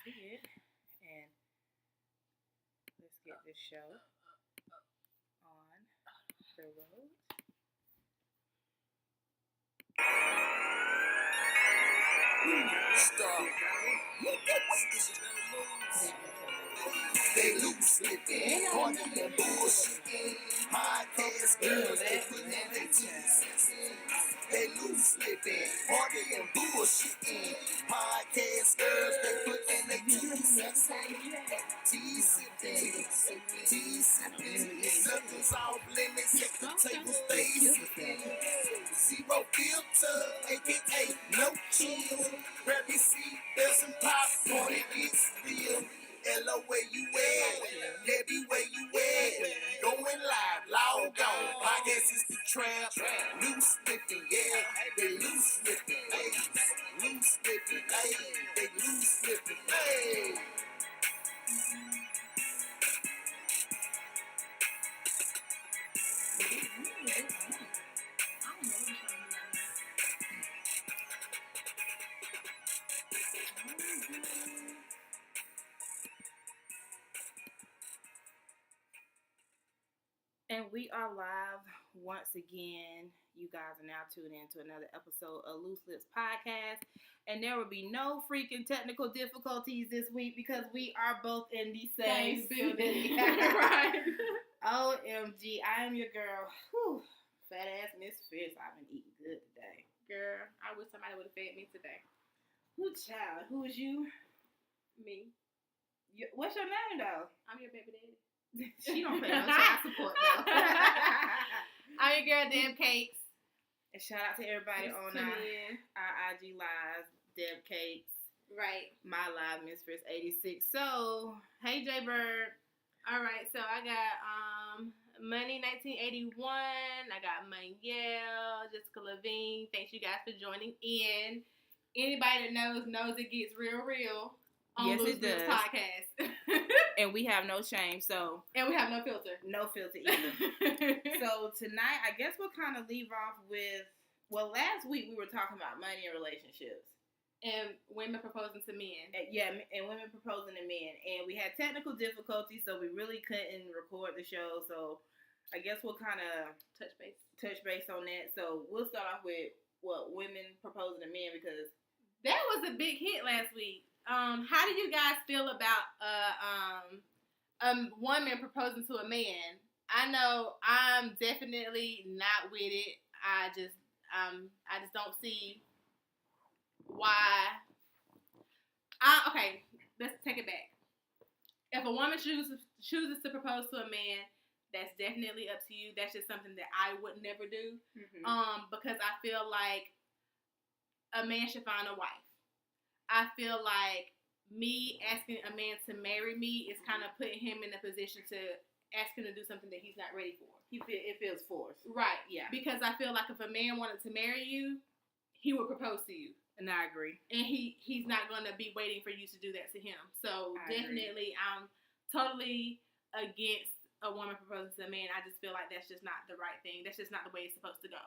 it, and let's get this show on the road. Stop. They loose living, harder than bullshit. Podcast girls, they put in their teeth. They loose living, harder than bullshit. Podcast girls, they put in their teeth. Tea sipping, tea sipping. Nothing's off limits, at the table stay sipping. Zero filter, aka no chill. Grab your seat, there's some popcorn, it gets real. Hello, where you at? Debbie, where you at? Going live, log on. Podcast is the trap. Loose lifting, yeah. They loose lifting, hey. Loose lifting, hey. They loose lifting, hey. And we are live once again. You guys are now tuned in to another episode of Loose Lips Podcast. And there will be no freaking technical difficulties this week because we are both in the same building. Right. OMG, I am your girl. Whew. Fat ass Miss Fierce. I've been eating good today. Girl, I wish somebody would have fed me today. Who child? Who is you? Me. What's your name though? I'm your baby daddy. She don't pay no child support though. I'm your girl, Deb Cakes. And shout out to everybody Just on tune our in. IG lives, Deb Cakes, Right. my live Miss Fierce 86. So, hey J Bird. All right. So I got Money 1981. I got Manielle, Jessica Levine. Thanks you guys for joining in. Anybody that knows it gets real on Yes, Loose it Lips does. Podcast. And we have no shame, so And we have no filter. no filter either. So tonight, I guess we'll kind of leave off with, well, last week we were talking about money and relationships. And women proposing to men. And women proposing to men. And we had technical difficulties, so we really couldn't record the show. So I guess we'll kind of Touch base. touch base on that. So we'll start off with what women proposing to men, because That was a big hit last week. How do you guys feel about a woman proposing to a man? I know I'm definitely not with it. I just don't see why. Okay, let's take it back. If a woman chooses to propose to a man, that's definitely up to you. That's just something that I would never do. Because I feel like a man should find a wife. I feel like me asking a man to marry me is kind of putting him in a position to ask him to do something that he's not ready for. It feels forced. Right. Yeah. Because I feel like if a man wanted to marry you, he would propose to you. And I agree. And he's not going to be waiting for you to do that to him. So I definitely I'm totally against a woman proposing to a man. I just feel like that's just not the right thing. That's just not the way it's supposed to go.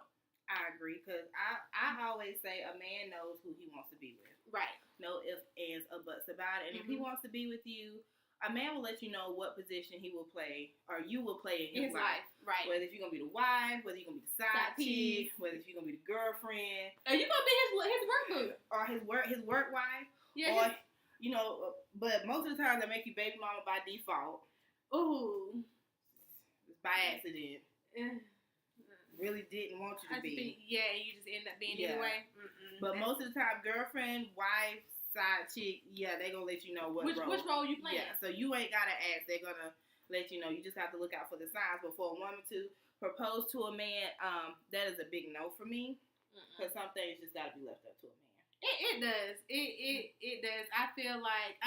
I agree, because I always say a man knows who he wants to be with. Right. No ifs, ands, or buts about it. And if he wants to be with you, a man will let you know what position he will play, or you will play in his life. Right. Whether if you're going to be the wife, whether you're going to be the side chick, whether if you're going to be the girlfriend. Are you going to be his work boo? Or his work wife. Yeah. Or, but most of the time they make you baby mama by default. Ooh. It's by accident. Really didn't want you to be. You just end up being anyway. But most of the time, girlfriend, wife, side chick, they gonna let you know which role you playing. Yeah, so you ain't gotta ask. They're gonna let you know. You just have to look out for the signs. But for a woman to propose to a man, that is a big no for me. Because some things just gotta be left up to a man. It does. It does. I feel like,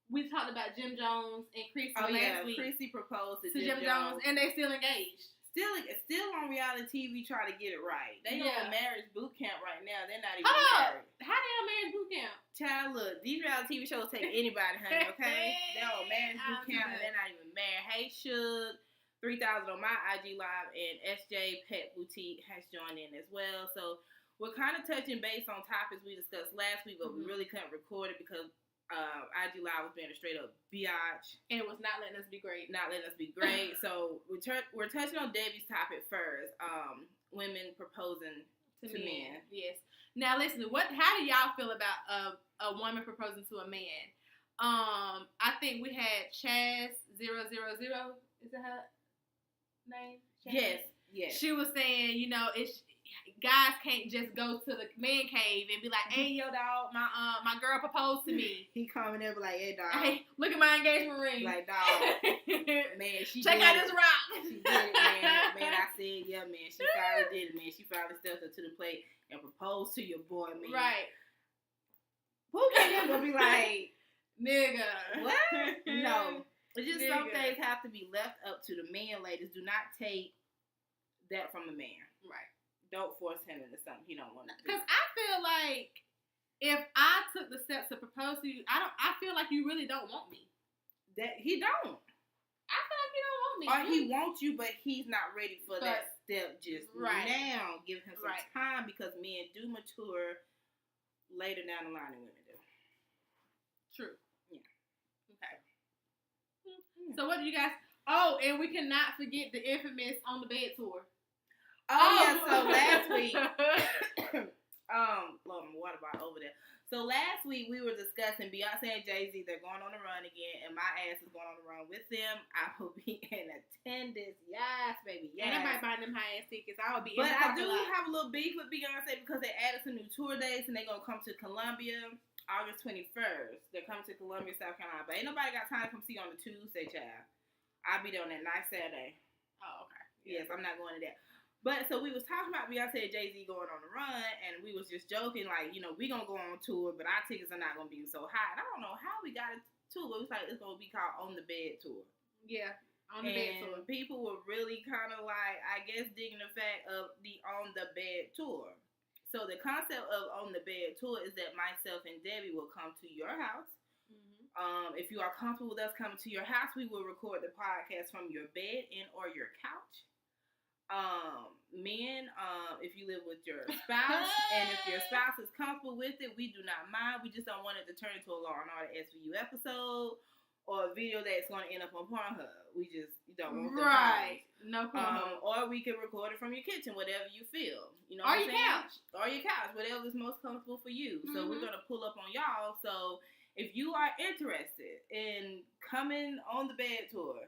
we talked about Jim Jones and Chrissy last week. Chrissy proposed to Jim Jones, and they still engaged. Still on reality TV trying to get it right. They on marriage boot camp right now. They're not even married. married. How they on marriage boot camp? Child, look, these reality TV shows take anybody, honey, okay? They're on marriage boot camp and they're not even married. Hey, Suge, 3,000 on my IG Live, and SJ Pet Boutique has joined in as well. So we're kind of touching base on topics we discussed last week, but we really couldn't record it because IG Live was being a straight up biatch. And it was not letting us be great. So we're touching on Debbie's topic first. Women proposing to men. Yes. Now listen, how do y'all feel about a woman proposing to a man? I think we had Chaz000. Is that her name? Chaz? Yes. She was saying, guys can't just go to the man cave and be like, "Hey, yo, dog, my girl proposed to me." He coming there, be like, "Hey, dog, hey, look at my engagement ring." Like, dog, man, she check out this rock. She did it, man. Man, I said, yeah, man. She finally did it, man. She finally stepped up to the plate and proposed to your boy, man. Right. Who can gonna be like, nigga? What? No. It's just some things have to be left up to the man, ladies. Do not take that from the man. Right. Don't force him into something he don't want to do. Because I feel like if I took the steps to propose to you, I feel like you really don't want me. That he don't. I feel like you don't want me. Or he wants you, but he's not ready for that step just now. Give him some time because men do mature later down the line than women do. True. Yeah. Okay. So what do you guys? Oh, and we cannot forget the infamous On the Bed tour. Oh yeah. So last week, Lord, my water bottle over there. So last week we were discussing Beyonce and Jay-Z. They're going on the run again, and my ass is going on the run with them. I will be in attendance. Yes, baby. Yes. And I might buy them high ass tickets. I will be. But I do have a little beef with Beyonce because they added some new tour dates, and they're gonna come to Columbia August 21st. They're coming to Columbia, South Carolina. But ain't nobody got time to come see on the Tuesday, child. I'll be there on that nice Saturday. Oh, okay. Yes, I'm not going to that. But so we was talking about Beyonce and Jay-Z going on the run, and we was just joking, like, we gonna go on tour, but our tickets are not gonna be so high. And I don't know how we got it to it. It was like it's gonna be called On the Bed Tour. Yeah, On the Bed Tour. And people were really kind of like, I guess, digging the fact of the On the Bed Tour. So the concept of On the Bed Tour is that myself and Debbie will come to your house. If you are comfortable with us coming to your house, we will record the podcast from your bed and or your couch. Men, if you live with your spouse, and if your spouse is comfortable with it, we do not mind. We just don't want it to turn into a Law and Order SVU episode or a video that's going to end up on Pornhub. We just don't want that. Right. No Pornhub. Or we can record it from your kitchen, whatever you feel. You know or what your I'm saying? couch. Or your couch, whatever is most comfortable for you. So we're going to pull up on y'all. So if you are interested in coming on the bed tour,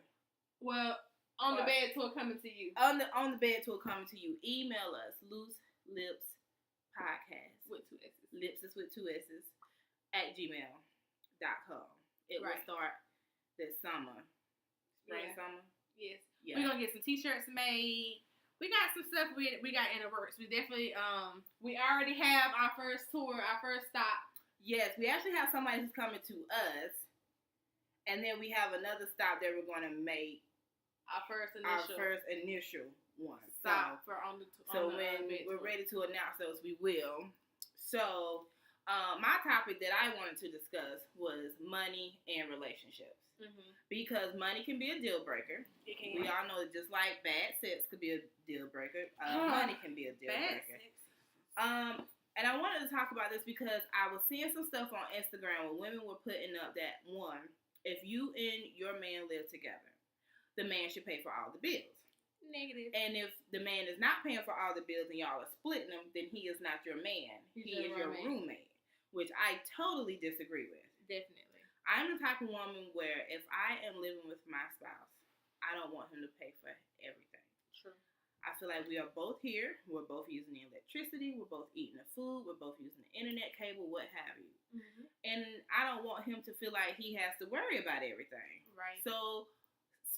On the Bed Tour coming to you. On the Bed Tour coming to you. Email us, Loose Lips Podcast. With 2 S's. Lips is with 2 S's at gmail.com. It will start this summer. Spring, summer? Yes. Yeah. We're going to get some t-shirts made. We got some stuff we got in the works. We definitely, we already have our first tour, our first stop. Yes, we actually have somebody who's coming to us. And then we have another stop that we're going to make. Our first initial one. Stop for on the So when we're ready to announce those, we will. So my topic that I wanted to discuss was money and relationships. Because money can be a deal breaker. It can. We all know that just like bad sex could be a deal breaker, money can be a deal breaker. Sex. And I wanted to talk about this because I was seeing some stuff on Instagram where women were putting up that, one, if you and your man live together, the man should pay for all the bills. Negative. And if the man is not paying for all the bills and y'all are splitting them, then he is not your man. He is your roommate, which I totally disagree with. Definitely. I'm the type of woman where if I am living with my spouse, I don't want him to pay for everything. True. I feel like we are both here. We're both using the electricity. We're both eating the food. We're both using the internet cable, what have you. And I don't want him to feel like he has to worry about everything. Right. So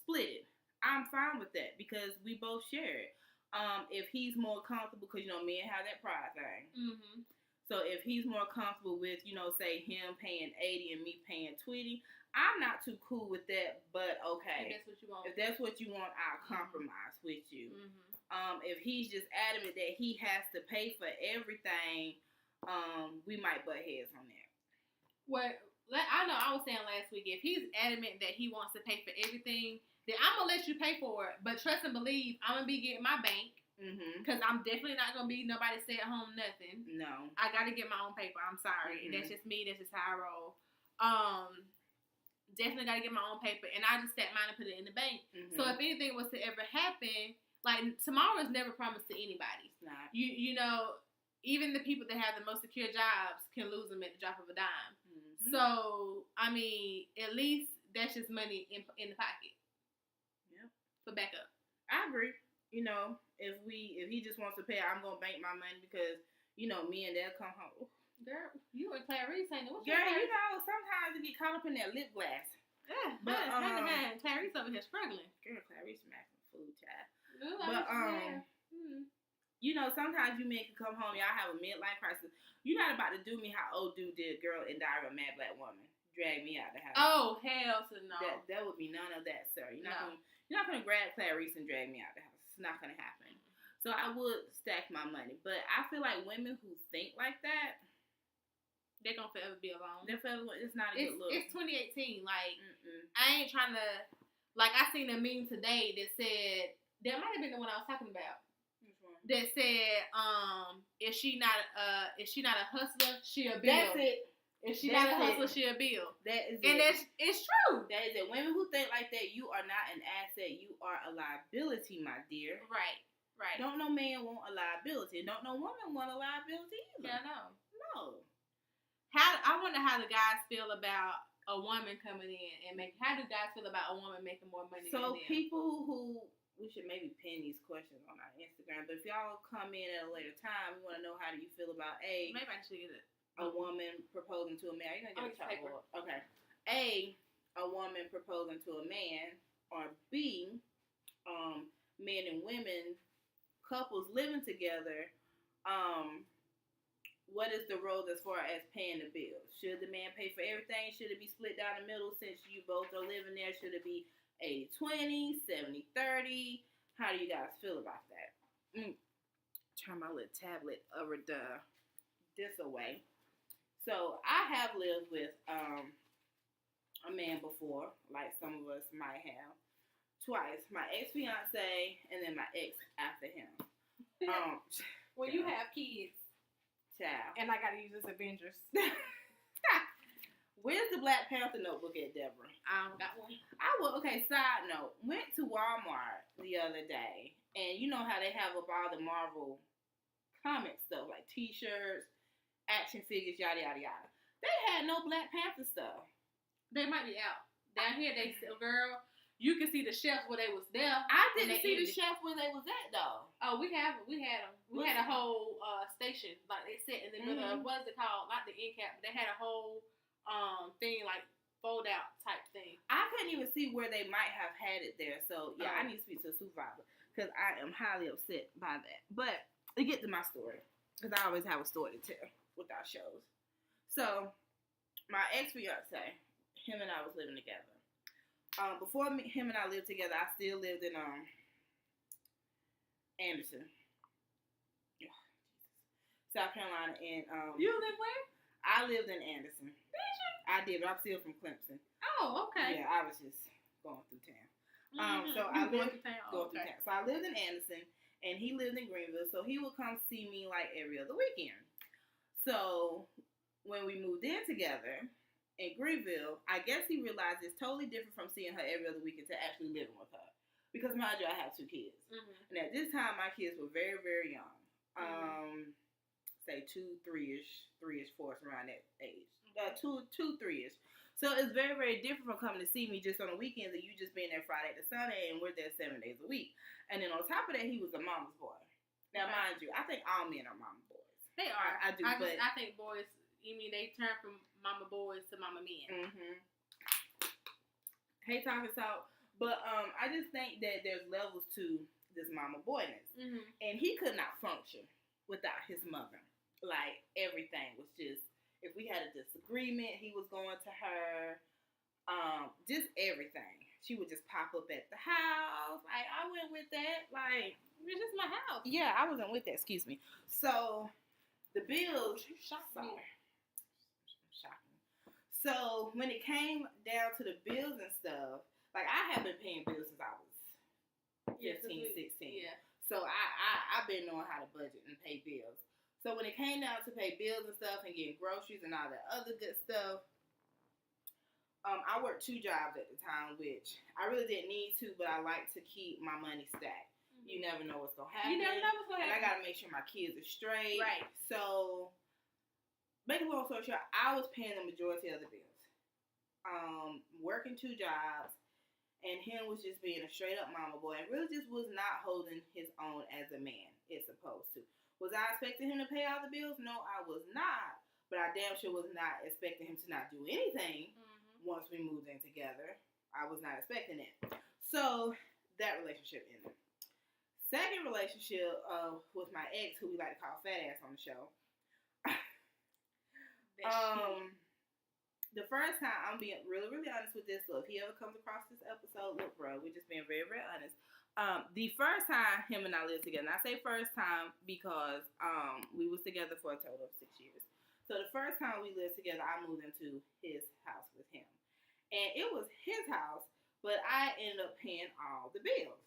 split it. I'm fine with that because we both share it. If he's more comfortable, because, men have that pride thing. So if he's more comfortable with, say him paying 80 and me paying 20, I'm not too cool with that, but okay. If that's what you want. I'll compromise with you. If he's just adamant that he has to pay for everything, we might butt heads on that. Well, I know I was saying last week, if he's adamant that he wants to pay for everything, then I'm going to let you pay for it. But trust and believe, I'm going to be getting my bank. Because I'm definitely not going to be nobody stay at home nothing. No. I got to get my own paper. I'm sorry. That's just me. That's just how I roll. Definitely got to get my own paper. And I just stack mine and put it in the bank. So if anything was to ever happen, like, tomorrow is never promised to anybody. It's not. You know, even the people that have the most secure jobs can lose them at the drop of a dime. So, I mean, at least that's just money in the pocket. Yep. For backup. I agree. You know, if he just wants to pay, I'm gonna bank my money because, you know, me and Dad come home. Girl, you and Clarice ain't know what Girl, you know, sometimes you get caught up in that lip glass. Yeah, but Clarice over here struggling. Girl, Clarice smacking food, child. Ooh, you know, sometimes you men can come home, y'all have a midlife crisis. You're not about to do me how old dude did Girl in Diary of a Mad Black Woman. Drag me out the house. Oh, hell to no. That would be none of that, sir. You're not gonna grab Clarice and drag me out the house. It's not gonna happen. So I would stack my money. But I feel like women who think like that, they're gonna forever be alone. It's not a good look. It's 2018. Like, I ain't trying to, like, I seen a meme today that said, that might have been the one I was talking about. Which one? That said, if she not a hustler, she a bill. That's it. If she not a hustler, she a bill. That is and it. It's true. That is it. Women who think like that, you are not an asset. You are a liability, my dear. Right. Don't no man want a liability. Don't no woman want a liability either. Yeah, no. I wonder how the guys feel about a woman coming in and how do guys feel about a woman making more money than them? So people who, we should maybe pin these questions on our Instagram, but if y'all come in at a later time, we want to know how do you feel about maybe I should get it. A woman proposing to a man. You're gonna get a paper. Okay. A woman proposing to a man, or B, men and women, couples living together. What is the role as far as paying the bills? Should the man pay for everything? Should it be split down the middle since you both are living there? Should it be 80-20, 70-30? How do you guys feel about that? Turn my little tablet over this away. So I have lived with a man before, like some of us might have, twice. My ex-fiance and then my ex after him. When you have kids, child, and I gotta use this Avengers. Where's the Black Panther notebook at, Deborah? I don't got one. Okay, side note. Went to Walmart the other day, and you know how they have up all the Marvel comic stuff, like t-shirts, action figures, yada, yada, yada. They had no Black Panther stuff. They might be out. Down here, they said, girl, you can see the shelf where they was there. I didn't see the shelf where they was at, though. Oh, we had them. We had a whole station. Like, they sat in the middle of, what is it called? Not the end cap, but they had a whole thing, like, fold out type thing. I couldn't even see where they might have had it there. So, yeah, I need to speak to a supervisor because I am highly upset by that. But to get to my story, because I always have a story to tell with our shows. So, my ex-fiance, him and I was living together. Before him and I lived together, I still lived in Anderson, South Carolina. And you live where? I lived in Anderson. Did you? I did, but I'm still from Clemson. Oh, okay. Yeah, I was just going through town. So I lived through town. So I lived in Anderson, and he lived in Greenville. So he would come see me like every other weekend. So when we moved in together in Greenville, I guess he realized it's totally different from seeing her every other weekend to actually living with her. Because mind you, I have 2 kids. And at this time, my kids were very, very young. Say 2, 3-ish, 4-ish, around that age. 2, 3-ish. So it's very, very different from coming to see me just on the weekends and you just being there Friday to Sunday and we're there 7 days a week. And then on top of that, he was a mama's boy. Now, mind you, I think all men are mama boys. They are. I do, but I think boys, you mean they turn from mama boys to mama men. Hey, talking so, but I just think that there's levels to this mama boyness. And he could not function without his mother. Like, everything was just, if we had a disagreement, he was going to her. Just everything. She would just pop up at the house. Like, I went with that. Like, it's just my house. Yeah, I wasn't with that. Excuse me. So, the bills. Shocking. So, when it came down to the bills and stuff, like, I have been paying bills since I was 15, 16. Yeah. So I've been knowing how to budget and pay bills. So when it came down to pay bills and stuff and getting groceries and all that other good stuff, I worked 2 jobs at the time, which I really didn't need to, but I like to keep my money stacked. You never know what's gonna happen. You never know what's gonna happen. And I gotta make sure my kids are straight. Right. So, make a long story short, I was paying the majority of the bills. Working 2 jobs, and him was just being a straight up mama boy, and really just was not holding his own as a man is supposed to. Was I expecting him to pay all the bills? No, I was not. But I damn sure was not expecting him to not do anything once we moved in together. I was not expecting it. So that relationship ended. Second relationship with my ex, who we like to call Fat Ass on the show. The first time, I'm being really, really honest with this. So if he ever comes across this episode, look, bro, we're just being very, very honest. The first time him and I lived together, and I say first time because we was together for a total of 6 years. So the first time we lived together, I moved into his house with him. And it was his house, but I ended up paying all the bills.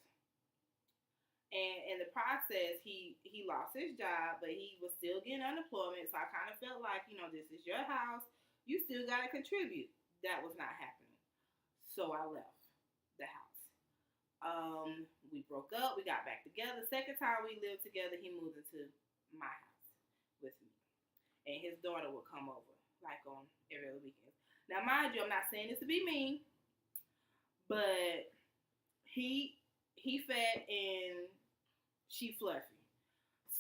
And in the process, he lost his job, but he was still getting unemployment. So I kind of felt like, this is your house. You still got to contribute. That was not happening. So I left the house. We broke up. We got back together. Second time we lived together, he moved into my house with me. And his daughter would come over, like on every other weekend. Now, mind you, I'm not saying this to be mean, but he fat and she fluffy.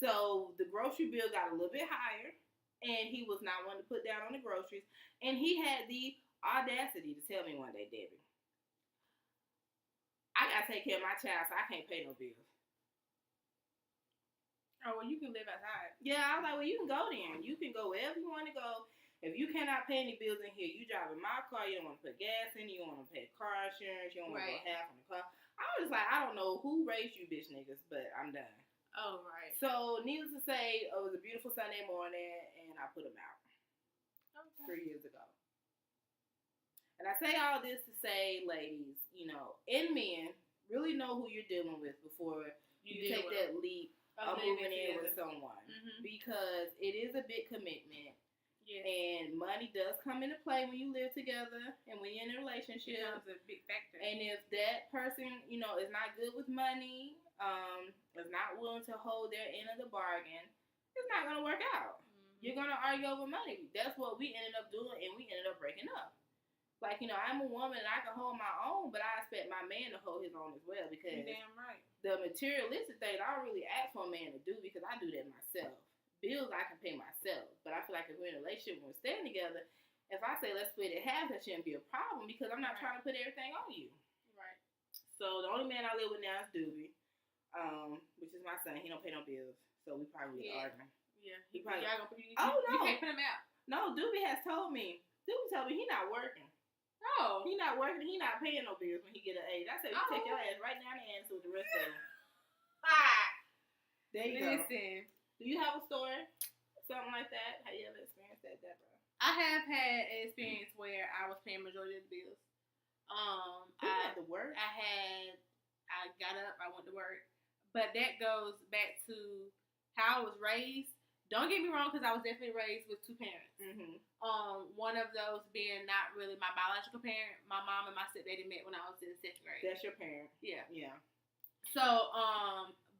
So the grocery bill got a little bit higher, and he was not one to put down on the groceries. And he had the audacity to tell me one day, Debbie, I gotta take care of my child, so I can't pay no bills. Oh, well, you can live outside. Yeah, I was like, well, you can go then. You can go wherever you want to go. If you cannot pay any bills in here, you driving my car, you don't want to put gas in it, you don't want to pay car insurance, you don't want to go half on the car. I was just like, I don't know who raised you bitch niggas, but I'm done. Oh, right. So, needless to say, it was a beautiful Sunday morning, and I put him out 3 years ago. And I say all this to say, ladies, and men, really know who you're dealing with before you take that leap of moving in with someone. Because it is a big commitment. Yes. And money does come into play when you live together and when you're in a relationship. It becomes a big factor. And if that person, is not good with money, is not willing to hold their end of the bargain, it's not going to work out. You're going to argue over money. That's what we ended up doing, and we ended up breaking up. Like, I'm a woman and I can hold my own, but I expect my man to hold his own as well, because you're damn right. The materialistic thing, I don't really ask for a man to do, because I do that myself. Bills I can pay myself, but I feel like if we're in a relationship, when we're staying together, if I say let's split it half, that shouldn't be a problem, because I'm not trying to put everything on you. Right. So the only man I live with now is Doobie, which is my son. He don't pay no bills, so we probably arguing. Yeah. He probably. No. You can't put him out. No, Doobie has told me. Doobie told me he not working. Oh. He not working. He not paying no bills when he get an age. I said, you take your ass right down the answer with the rest of them. There you go. Listen. Do you have a story? Something like that? Have you ever experienced that, Deborah? I have had an experience where I was paying majority of the bills. I had to work. I got up, I went to work. But that goes back to how I was raised. Don't get me wrong, because I was definitely raised with 2 parents. One of those being not really my biological parent. My mom and my stepdaddy met when I was in 6th grade. That's your parent. Yeah. Yeah. So,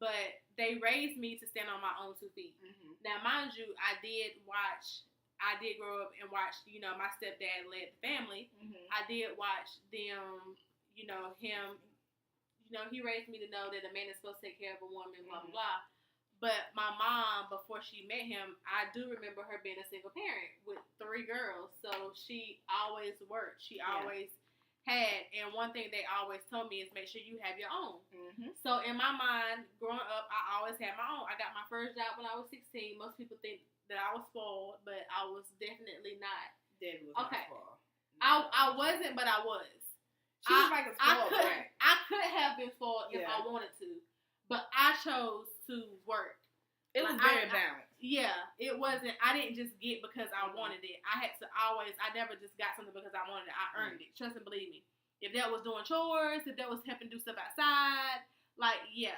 but they raised me to stand on my own 2 feet. Now, mind you, I did grow up and watch, my stepdad led the family. I did watch them, him, he raised me to know that a man is supposed to take care of a woman, blah, blah, blah. But my mom, before she met him, I do remember her being a single parent with 3 girls. So she always worked. She always had, and one thing they always told me is make sure you have your own. So in my mind, growing up, I always had my own. I got my first job when I was 16. Most people think that I was spoiled, but I was definitely not. Debbie was not spoiled. I wasn't, but I was. She was like a spoiled brat. I could have been spoiled if I wanted to, but I chose to work. It was very balanced. Yeah, it wasn't. I didn't just get because I wanted it. I never just got something because I wanted it. I earned it. Trust and believe me. If that was doing chores, if that was helping do stuff outside, like, yeah.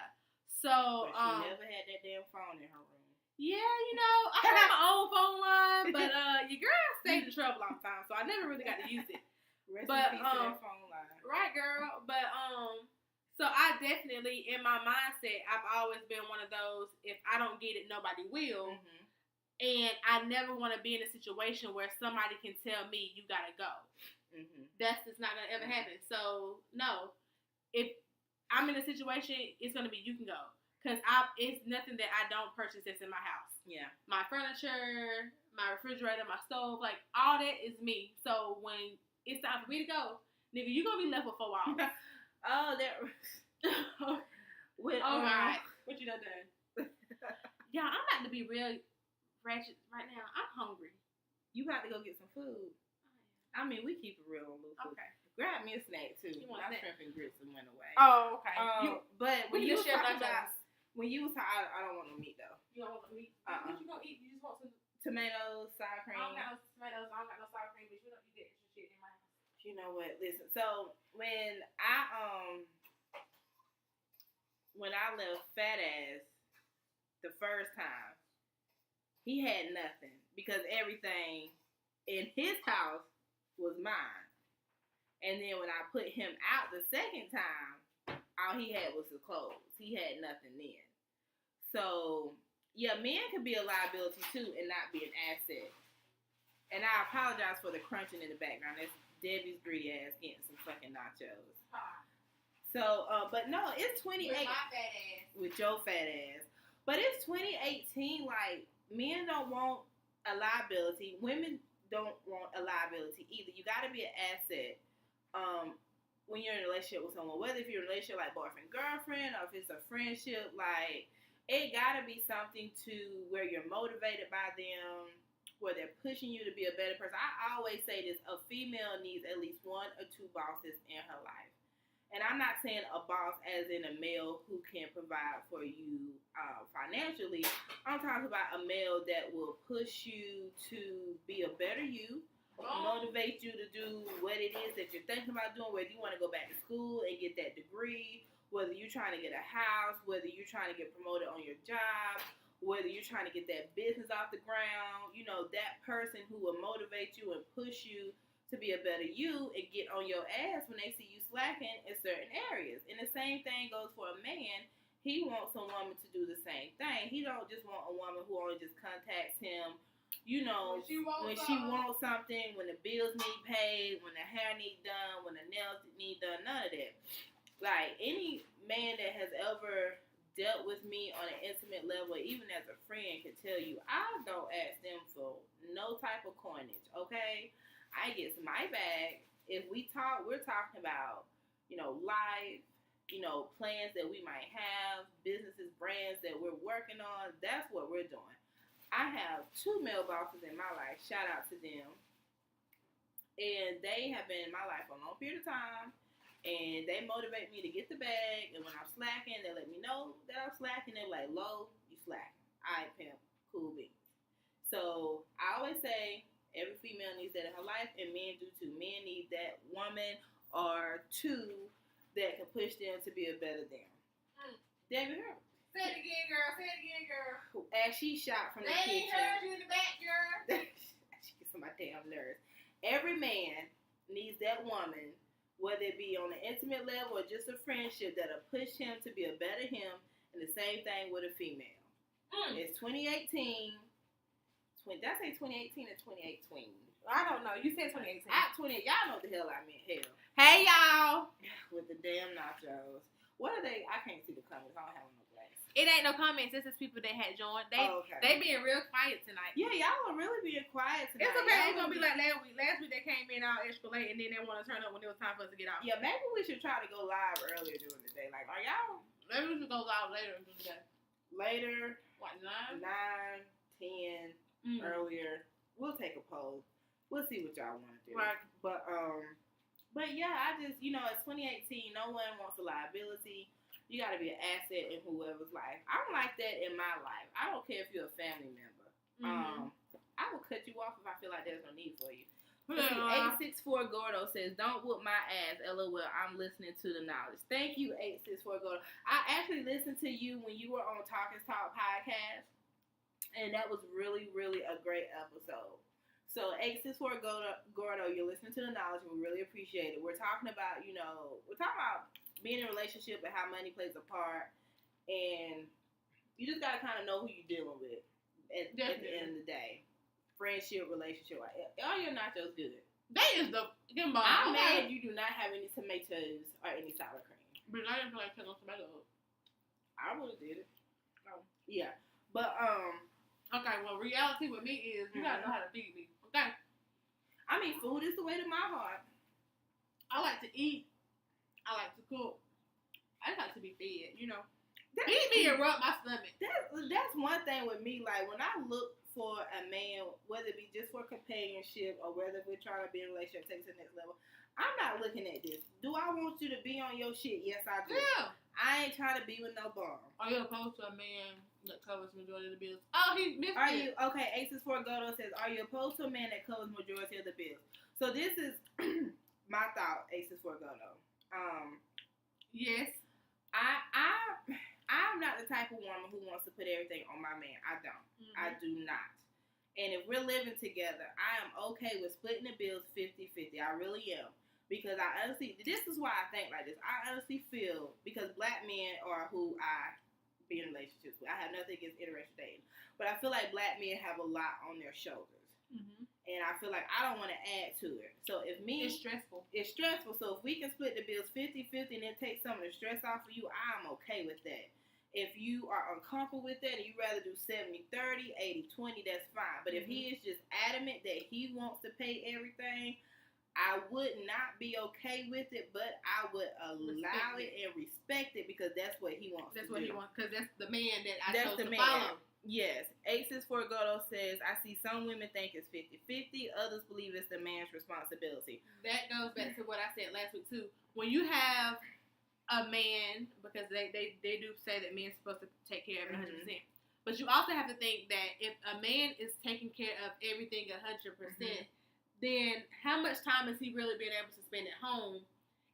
So, But she never had that damn phone in her room. Yeah, I have my own phone line, but your girl stayed in trouble all the time, so I never really got to use it. Rest in peace to that phone line. Right, girl. But so I definitely, in my mindset, I've always been one of those, if I don't get it, nobody will. Mm-hmm. And I never want to be in a situation where somebody can tell me, you gotta go. Mm-hmm. That's just not gonna ever happen. So, no. If I'm in a situation, it's gonna be, you can go. Because it's nothing that I don't purchase that's in my house. Yeah. My furniture, my refrigerator, my stove, like, all that is me. So when it's time for me to go, nigga, you going to be left with 4 walls. Oh, that... God. What you done? Yeah, I'm about to be real ratchet right now. I'm hungry. You about to go get some food. I mean, we keep it real on Lucy. Okay. Grab me a snack, too. You want my a snack? shrimp and grits and went away. Oh, okay. But when we you can was share talking nachos. about... When you was talking... I don't want no meat, though. You don't want to eat? What you going to eat? You just want some... Tomatoes, sour cream. I don't got no tomatoes. I don't got no sour cream, bitch. We don't eat that extra shit in my house. You know what? Listen. So when I left Fat Ass the first time, he had nothing because everything in his house was mine. And then when I put him out the second time, all he had was the clothes. He had nothing then. So. Yeah, men can be a liability too and not be an asset. And I apologize for the crunching in the background. That's Debbie's greedy ass getting some fucking nachos. So, but no, it's 28. With my fat ass. With your fat ass. But it's 2018. Like, men don't want a liability. Women don't want a liability either. You got to be an asset. When you're in a relationship with someone, whether if you're in a relationship like boyfriend, girlfriend, or if it's a friendship, like, it gotta be something to where you're motivated by them, where they're pushing you to be a better person. I always say this: a female needs at least 1 or 2 bosses in her life. And I'm not saying a boss as in a male who can provide for you financially. I'm talking about a male that will push you to be a better you, motivate you to do what it is that you're thinking about doing, whether you want to go back to school and get that degree, whether you're trying to get a house, whether you're trying to get promoted on your job, whether you're trying to get that business off the ground, that person who will motivate you and push you to be a better you and get on your ass when they see you slacking in certain areas. And the same thing goes for a man. He wants a woman to do the same thing. He don't just want a woman who only just contacts him, when she wants something, when the bills need paid, when the hair need done, when the nails need done, none of that. Like, any man that has ever dealt with me on an intimate level, even as a friend, can tell you, I don't ask them for no type of coinage, okay? I get my bag. If we talk, we're talking about, life, plans that we might have, businesses, brands that we're working on. That's what we're doing. I have 2 male bosses in my life. Shout out to them. And they have been in my life for a long period of time. And they motivate me to get the bag. And when I'm slacking, they let me know that I'm slacking. They're like, Lo, you slacking. All right, pimp. Cool beans. So I always say every female needs that in her life. And men do too. Men need that woman or 2 that can push them to be a better them. Debbie, her. Say it again, girl. As she shot from the kitchen. They ain't heard you in the back, girl. She gets on my damn nerves. Every man needs that woman, whether it be on an intimate level or just a friendship, that'll push him to be a better him. And the same thing with a female. It's 2018. Did I say 2018 or 2018? I don't know. You said 2018. Y'all know what the hell I meant. Hell. Hey, y'all. With the damn nachos. What are they? I can't see the comments. I don't have no glass. It ain't no comments. This is people that had joined. They being real quiet tonight. Yeah, y'all are really being quiet tonight. It's okay. It's gonna be like last week. Last week they came in all extra late, and then they want to turn up when it was time for us to get out. Yeah, maybe we should try to go live earlier during the day. Like, are y'all? Maybe we should go live later in the day. Later. What, 9? 9, 10, earlier. We'll take a poll. We'll see what y'all want to do. Right. But yeah, I just, it's 2018. No one wants a liability. You got to be an asset in whoever's life. I'm like that in my life. I don't care if you're a family member. I will cut you off if I feel like there's no need for you. 864 Gordo says, "Don't whoop my ass, LOL. I'm listening to the knowledge." Thank you, 864 Gordo. I actually listened to you when you were on Talkers Talk podcast, and that was really, really a great episode. So 864 Gordo, you're listening to the knowledge, and we really appreciate it. We're talking about, being in a relationship and how money plays a part, and you just gotta kind of know who you're dealing with at the end of the day. Friendship, relationship, all your nachos good. That is the good bomb. I'm mad you do not have any tomatoes or any sour cream. But I didn't feel like putting no tomatoes. I would have did it. Oh. Yeah, but Okay, well, reality with me is you gotta know how to feed me. Okay. I mean, food is the way to my heart. I like to eat. I like to cook. I just like to be fed. Feed me and rub my stomach. That's one thing with me. Like when I look for a man, whether it be just for companionship or whether we're trying to be in a relationship, take it to the next level, I'm not looking at this. Do I want you to be on your shit? Yes, I do. Yeah. I ain't trying to be with no bum. Are you opposed to a man that covers the majority of the bills? Oh, he missed Are it. you okay? Aces4 Godo says, "Are you opposed to a man that covers majority of the bills?" So this is my thought, Aces4 Godo. Yes. I'm not the type of woman who wants to put everything on my man. I don't. Mm-hmm. I do not. And if we're living together, I am okay with splitting the bills 50-50. I really am. Because I honestly, this is why I think like this. I honestly feel, because black men are who I be in relationships with. I have nothing against interracial dating. But I feel like black men have a lot on their shoulders. Mm-hmm. And I feel like I don't want to add to it. So if me... It's stressful. It's stressful. So if we can split the bills 50-50 and then take some of the stress off of you, I'm okay with that. If you are uncomfortable with that and you rather do 70-30, 80-20, that's fine. But if he is just adamant that he wants to pay everything, I would not be okay with it, but I would allow it and respect it because that's what he wants to do. That's what he wants, because that's the man that I That's chose the to man. follow. Yes. Aces4 Godo says, "I see some women think it's 50-50, others believe it's the man's responsibility." That goes back to what I said last week, too. When you have a man, because they do say that men's supposed to take care of it 100%. But you also have to think that if a man is taking care of everything 100%, then how much time is he really being able to spend at home?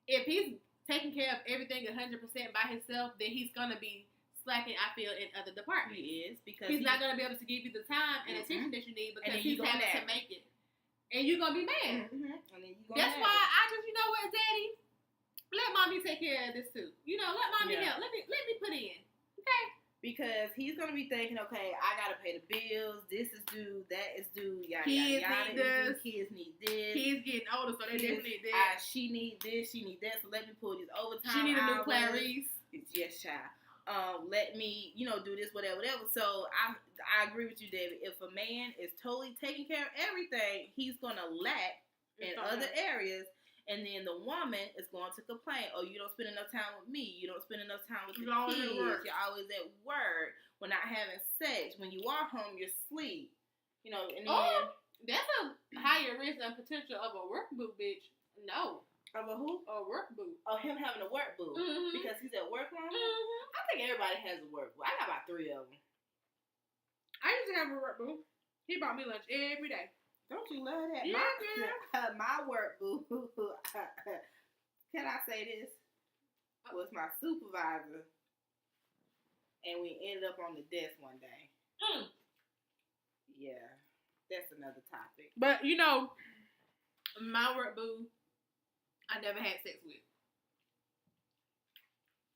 If he's taking care of everything 100% by himself, then he's going to be slacking, I feel, in other departments. He is, because he's not going to be able to give you the time and attention that you need because then he's having to make it. And you're going to be mad. And then That's why I just, you know what, Daddy? Let mommy take care of this too. Let mommy help. Let me put in. Okay? Because he's gonna be thinking, okay, I gotta pay the bills. This is due. That is due. Yada Kids yada need yada. this. Kids need this. Kids getting older, so they definitely need that. She need this. She need that. So let me pull these overtime. She need a new hours. Clarice. Yes, child. Let me, do this, whatever. So I agree with you, David. If a man is totally taking care of everything, he's gonna lack in other areas. And then the woman is going to complain, "Oh, you don't spend enough time with me. You don't spend enough time with the kids. You're always at work. We're not having sex. When you are home, you're asleep." And then... that's a higher risk and potential of a work boo, bitch. No. Of a who? A work boo. Oh, him having a work boo. Because he's at work longer? I think everybody has a work boo. I got about 3 of them. I used to have a work boo. He bought me lunch every day. Don't you love that? Yeah, my work boo, can I say this? Was my supervisor. And we ended up on the desk one day. Yeah. That's another topic. But, my work boo, I never had sex with.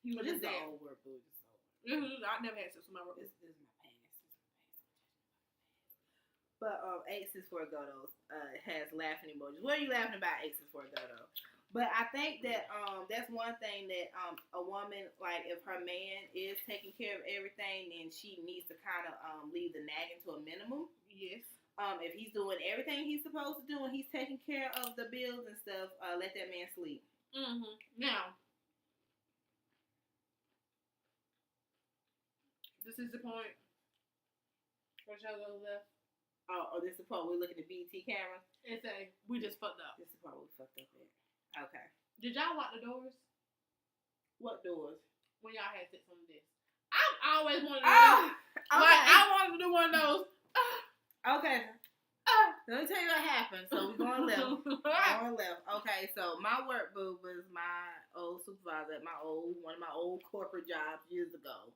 He was This is just an there. old work boo. I never had sex with my work boo. This is my pants. But Aces4 Godo has laughing emojis. What are you laughing about, Aces4 Godo? But I think that that's one thing that a woman, like if her man is taking care of everything, then she needs to kind of leave the nagging to a minimum. Yes. If he's doing everything he's supposed to do and he's taking care of the bills and stuff, let that man sleep. Now, this is the point. Where y'all go left? Oh, this is the part we're looking at BET cameras? And say, we just fucked up. This is the part we fucked up at. Okay. Did y'all lock the doors? What doors? When y'all had sex on the desk. I've always wanted to do Oh! Like, I wanted to do one of those. Okay. Let me tell you what happened. So we're going left. Going left. Okay, so my work boo was my old supervisor at one of my old corporate jobs years ago.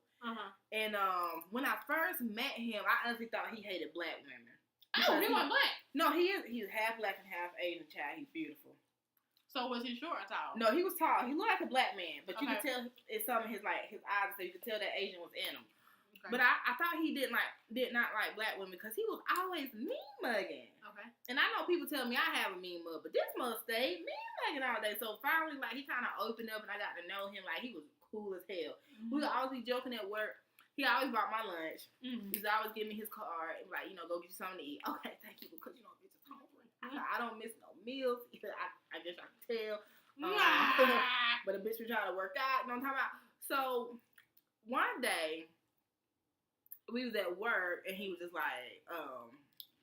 And when I first met him, I honestly thought he hated black women. Oh, he wasn't black. No, he's half black and half Asian. Child, he's beautiful. So was he short or tall? No, he was tall. He looked like a black man, but you Okay. could tell it's some of his eyes, so you could tell that Asian was in him. Okay. But I thought he did not like black women because he was always mean mugging. Okay. And I know people tell me I have a mean mug, but this mug stayed mean mugging all day. So finally, like, he kind of opened up and I got to know him. Like, he was cool as hell. We would always be joking at work. He always bought my lunch. He would always give me his card and like, go get you something to eat. Okay, thank you, because bitch is hungry. I don't miss no meals. I guess I can tell. But a bitch was trying to work out. You know what I'm talking about? So one day we was at work and he was just like,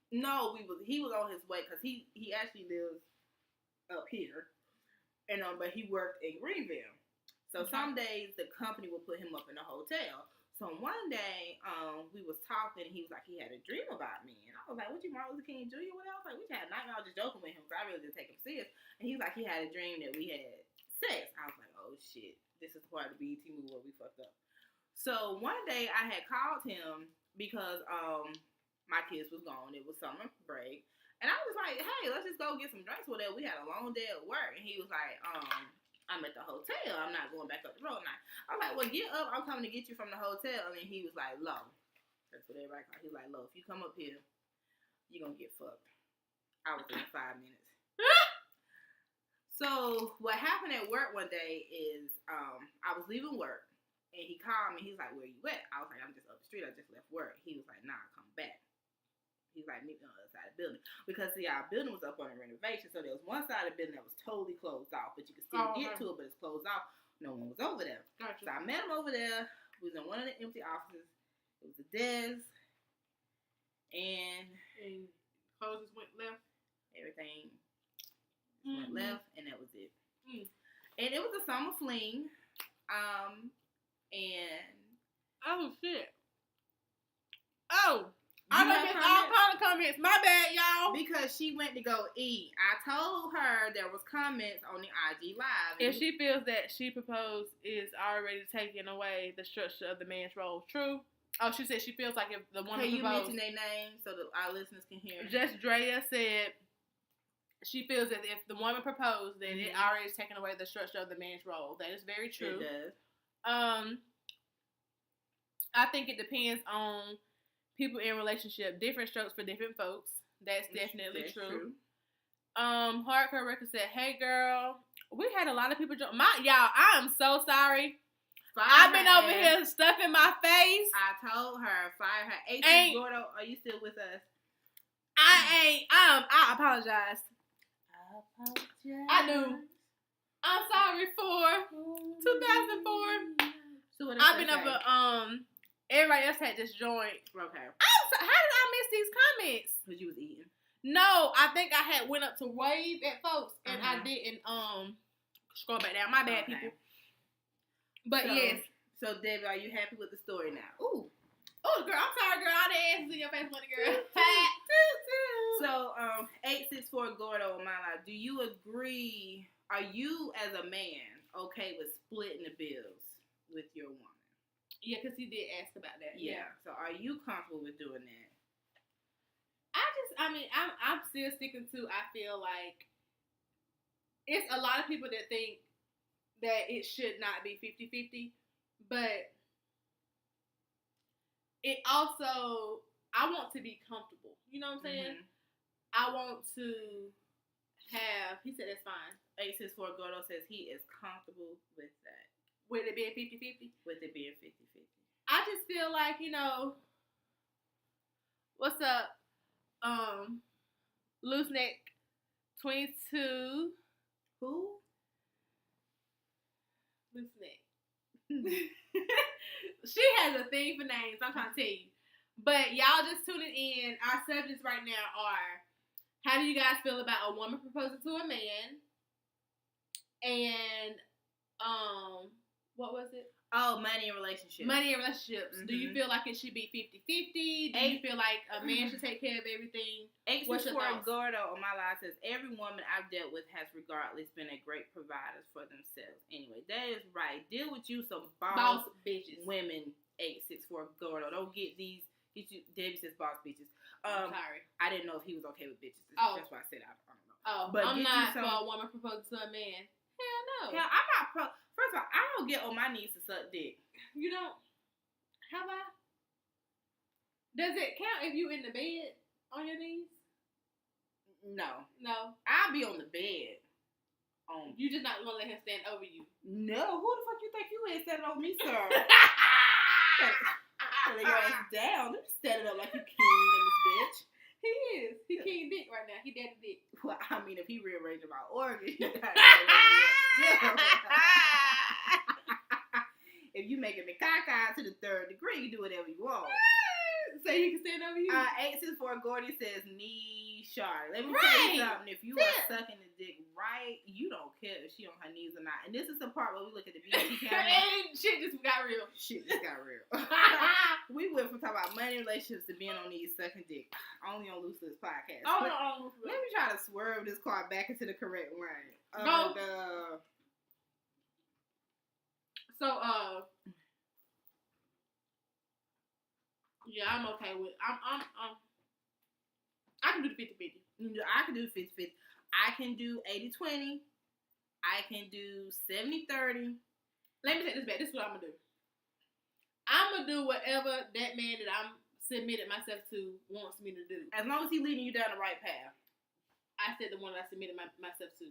he was on his way because he actually lives up here, and but he worked in Greenville. So some days the company will put him up in a hotel. So one day, we was talking, and he was like, he had a dream about me. And I was like, what you, Martin Luther King Jr.? What else? Like, we had a nightmare. I was just joking with him, so I really didn't take him serious. And he was like, he had a dream that we had sex. I was like, oh, shit. This is part of the BET movie where we fucked up. So one day, I had called him because my kids was gone. It was summer break. And I was like, hey, let's just go get some drinks or whatever. We had a long day at work. And he was like, I'm at the hotel. I'm not going back up the road. I was like, well, get up. I'm coming to get you from the hotel. And then he was like, Lo. That's what everybody called. He was like, Lo, if you come up here, you're going to get fucked. I was in 5 minutes. So what happened at work one day is I was leaving work. And he called me. He's like, where you at? I was like, I'm just up the street. I just left work. He was like, nah, come back. He's like, meet me on the other side of the building. Because, see, our building was up on a renovation, so there was one side of the building that was totally closed off, but you could still get to it, but it's closed off. No one was over there. Gotcha. So I met him over there. We was in one of the empty offices. It was a desk. And clothes went left. Everything went left, and that was it. And it was a summer fling. And... Oh, shit. Oh! I missed all kind of comments. My bad, y'all. Because she went to go eat. I told her there was comments on the IG Live. If she feels that she proposed is already taking away the structure of the man's role. True. Oh, she said she feels like if the woman proposed. Can you proposed, mention their name so that our listeners can hear? Just Drea said she feels that if the woman proposed, then it already is taking away the structure of the man's role. That is very true. It does. I think it depends on people in relationship, different strokes for different folks. That's definitely true. Hardcore Record said, "Hey girl, we had a lot of people join. Y'all, I am so sorry. I've been over here stuffing my face. I told her, fire her. Hey, Gordo, are you still with us? I apologize. I do. I'm sorry for 2004. So what I've been over. Everybody else had this joint. Okay. How did I miss these comments? Because you was eating. No, I think I had went up to wave at folks and I didn't scroll back down. My bad, people. But yes. So Debbie, are you happy with the story now? Ooh, girl, I'm sorry, girl. All the asses in your face, money, girl. So 864 Gordo on my life. Do you agree? Are you as a man okay with splitting the bills with your woman? Yeah, because he did ask about that. Yeah. So are you comfortable with doing that? I'm still sticking to, I feel like it's a lot of people that think that it should not be 50-50, but it also, I want to be comfortable. You know what I'm saying? I want to have, he said that's fine. 864 Gordo says he is comfortable with that. With it being 50-50? With it being 50-50. I just feel like, what's up? Loose Neck 22. Who? Loose Neck. She has a thing for names, I'm trying to tell you. But y'all just tuning in. Our subjects right now are, how do you guys feel about a woman proposing to a man? And, what was it? Oh, money and relationships. Money and relationships. Do you feel like it should be 50-50? Do you feel like a man should take care of everything? What's your thoughts? Gordo on my line says, every woman I've dealt with has regardless been a great provider for themselves. Anyway, that is right. Deal with you some boss bitches. Women, 864 Gordo. Don't get these. Debbie says boss bitches. I'm sorry. I didn't know if he was okay with bitches. That's why I said I don't know. Oh, but I'm not for a woman proposing to a man. Hell no. Hell, I'm not First of all, I don't get on my knees to suck dick. You don't? Have I? Does it count if you in the bed on your knees? No. I'll be on the bed. You just not gonna let him stand over you. No. Who the fuck you think you is standing over me, sir? Lay your ass down. Don't stand it up like you king in this bitch. He is. He king dick right now. He daddy dick. Well, I mean, if he rearranging my organs, if you making me caca to the 3rd degree, you do whatever you want. So he can stand over you? 864 Gordy says, knee sharp. Let me tell you something. If you are sucking the dick right, you don't care if she on her knees or not. And this is the part where we look at the BT camera. And shit just got real. We went from talking about money relationships to being on these sucking dick. Only on Loose Lips podcast. Let me try to swerve this car back into the correct lane. Yeah, I'm okay with. I can do the 50-50. I can do 50-50. I can do 80-20. I can do 70-30. Let me take this back. This is what I'm gonna do. I'm gonna do whatever that man that I'm submitted myself to wants me to do. As long as he's leading you down the right path. I said the one that I submitted myself to.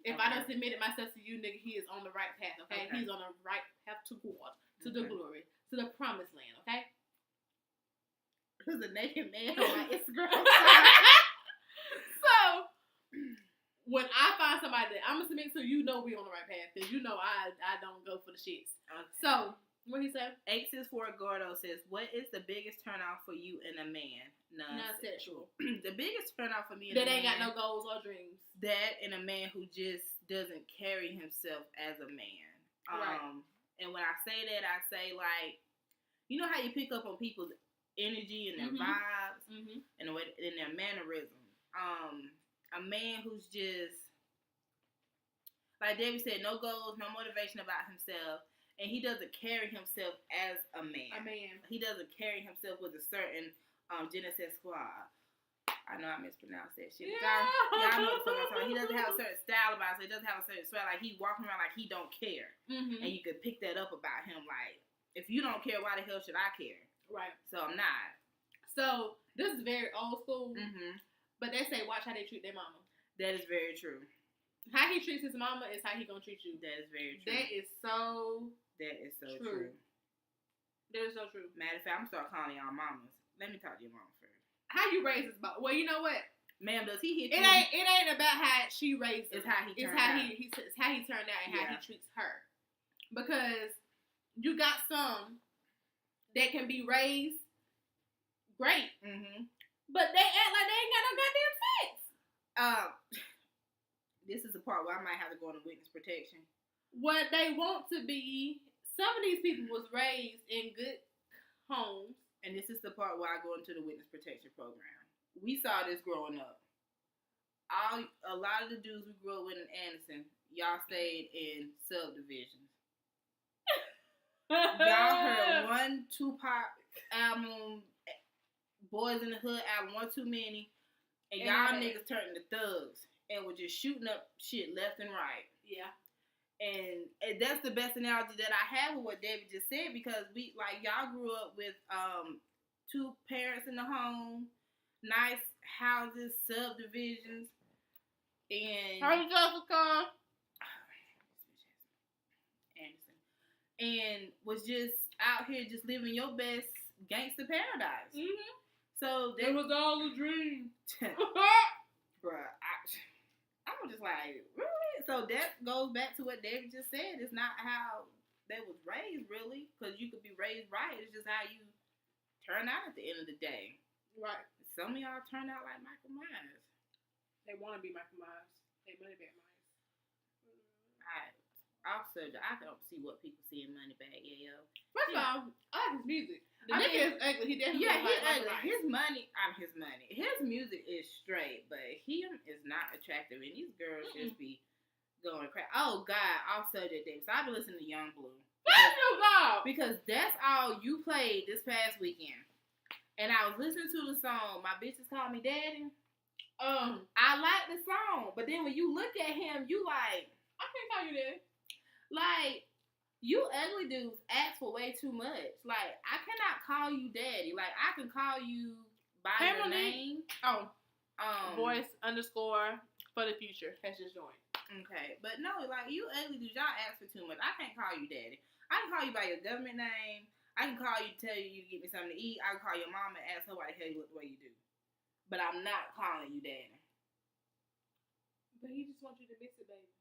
If I done submitted myself to you, nigga, he is on the right path, okay? He's on the right path to God, to the glory, to the promised land, okay? There's a naked man on my Instagram. So, when I find somebody that I'm going to submit to, you know we on the right path, because you know I don't go for the shits. Okay. So, what he say? 864 Gordo says, what is the biggest turnoff for you in a man? Non-sexual. The biggest turnoff for me in that a man. That ain't got no goals or dreams. That and a man who just doesn't carry himself as a man. Right. And when I say that, I say, like, you know how you pick up on people's energy and their vibes and the way, and their mannerisms. A man who's just, like Debbie said, no goals, no motivation about himself, and he doesn't carry himself as a man. He doesn't carry himself with a certain je ne sais quoi. I know I mispronounced that shit. Yeah. Y'all know what the fuck I'm talking. He doesn't have a certain style about him. So he doesn't have a certain style. Like, he walking around like he don't care. And you could pick that up about him. Like, if you don't care, why the hell should I care? Right. So I'm not. So this is very old school. But they say watch how they treat their mama. That is very true. How he treats his mama is how he gonna treat you. That is very true. That is so true. That is so true. Matter of fact, I'm gonna start calling y'all mamas. Let me talk to your mama first. How you raise his mama? Well, you know what? Ma'am, does he hit you? It ain't about how she raised him. It's how he turned out. It's how he turned out and how he treats her. Because you got some that can be raised great. But they act like they ain't got no goddamn sex. This is the part where I might have to go into witness protection. What they want to be, some of these people was raised in good homes. And this is the part where I go into the witness protection program. We saw this growing up. A lot of the dudes we grew up with in Anderson, y'all stayed in subdivisions. Y'all heard one Tupac album, Boys in the Hood album, one too many, and y'all niggas turned into thugs and were just shooting up shit left and right. Yeah. And that's the best analogy that I have with what David just said, because we, like, y'all grew up with 2 parents in the home, nice houses, subdivisions, and Jessica? Anderson, and was just out here just living your best gangster paradise. So it was all a dream. Bruh, I'm just like, really? So that goes back to what David just said. It's not how they was raised, really, because you could be raised right. It's just how you turn out at the end of the day. Right. Some of y'all turn out like Michael Myers. They want to be Michael Myers. They money back Myers. Also, I don't see what people see in Moneybag. Yeah, yo. First of all, I like his music. The nigga is ugly. He definitely Yeah, looks he's like ugly. Michael His money. His music is straight, but he is not attractive, and these girls just be going crap. Oh God, off subject, Dave. So I've been listening to Young Blue because that's all you played this past weekend, and I was listening to the song. My bitches call me daddy. I like the song, but then when you look at him, you like, I can't call you that. like. You ugly dudes ask for way too much. Like, I cannot call you daddy. Like, I can call you by your name. Voice _ for the future has just joined. Okay. But no, like, you ugly dudes, y'all ask for too much. I can't call you daddy. I can call you by your government name. I can call you, tell you to get me something to eat. I can call your mom and ask her why the hell you look the way you do. But I'm not calling you daddy. But he just wants you to miss it, baby.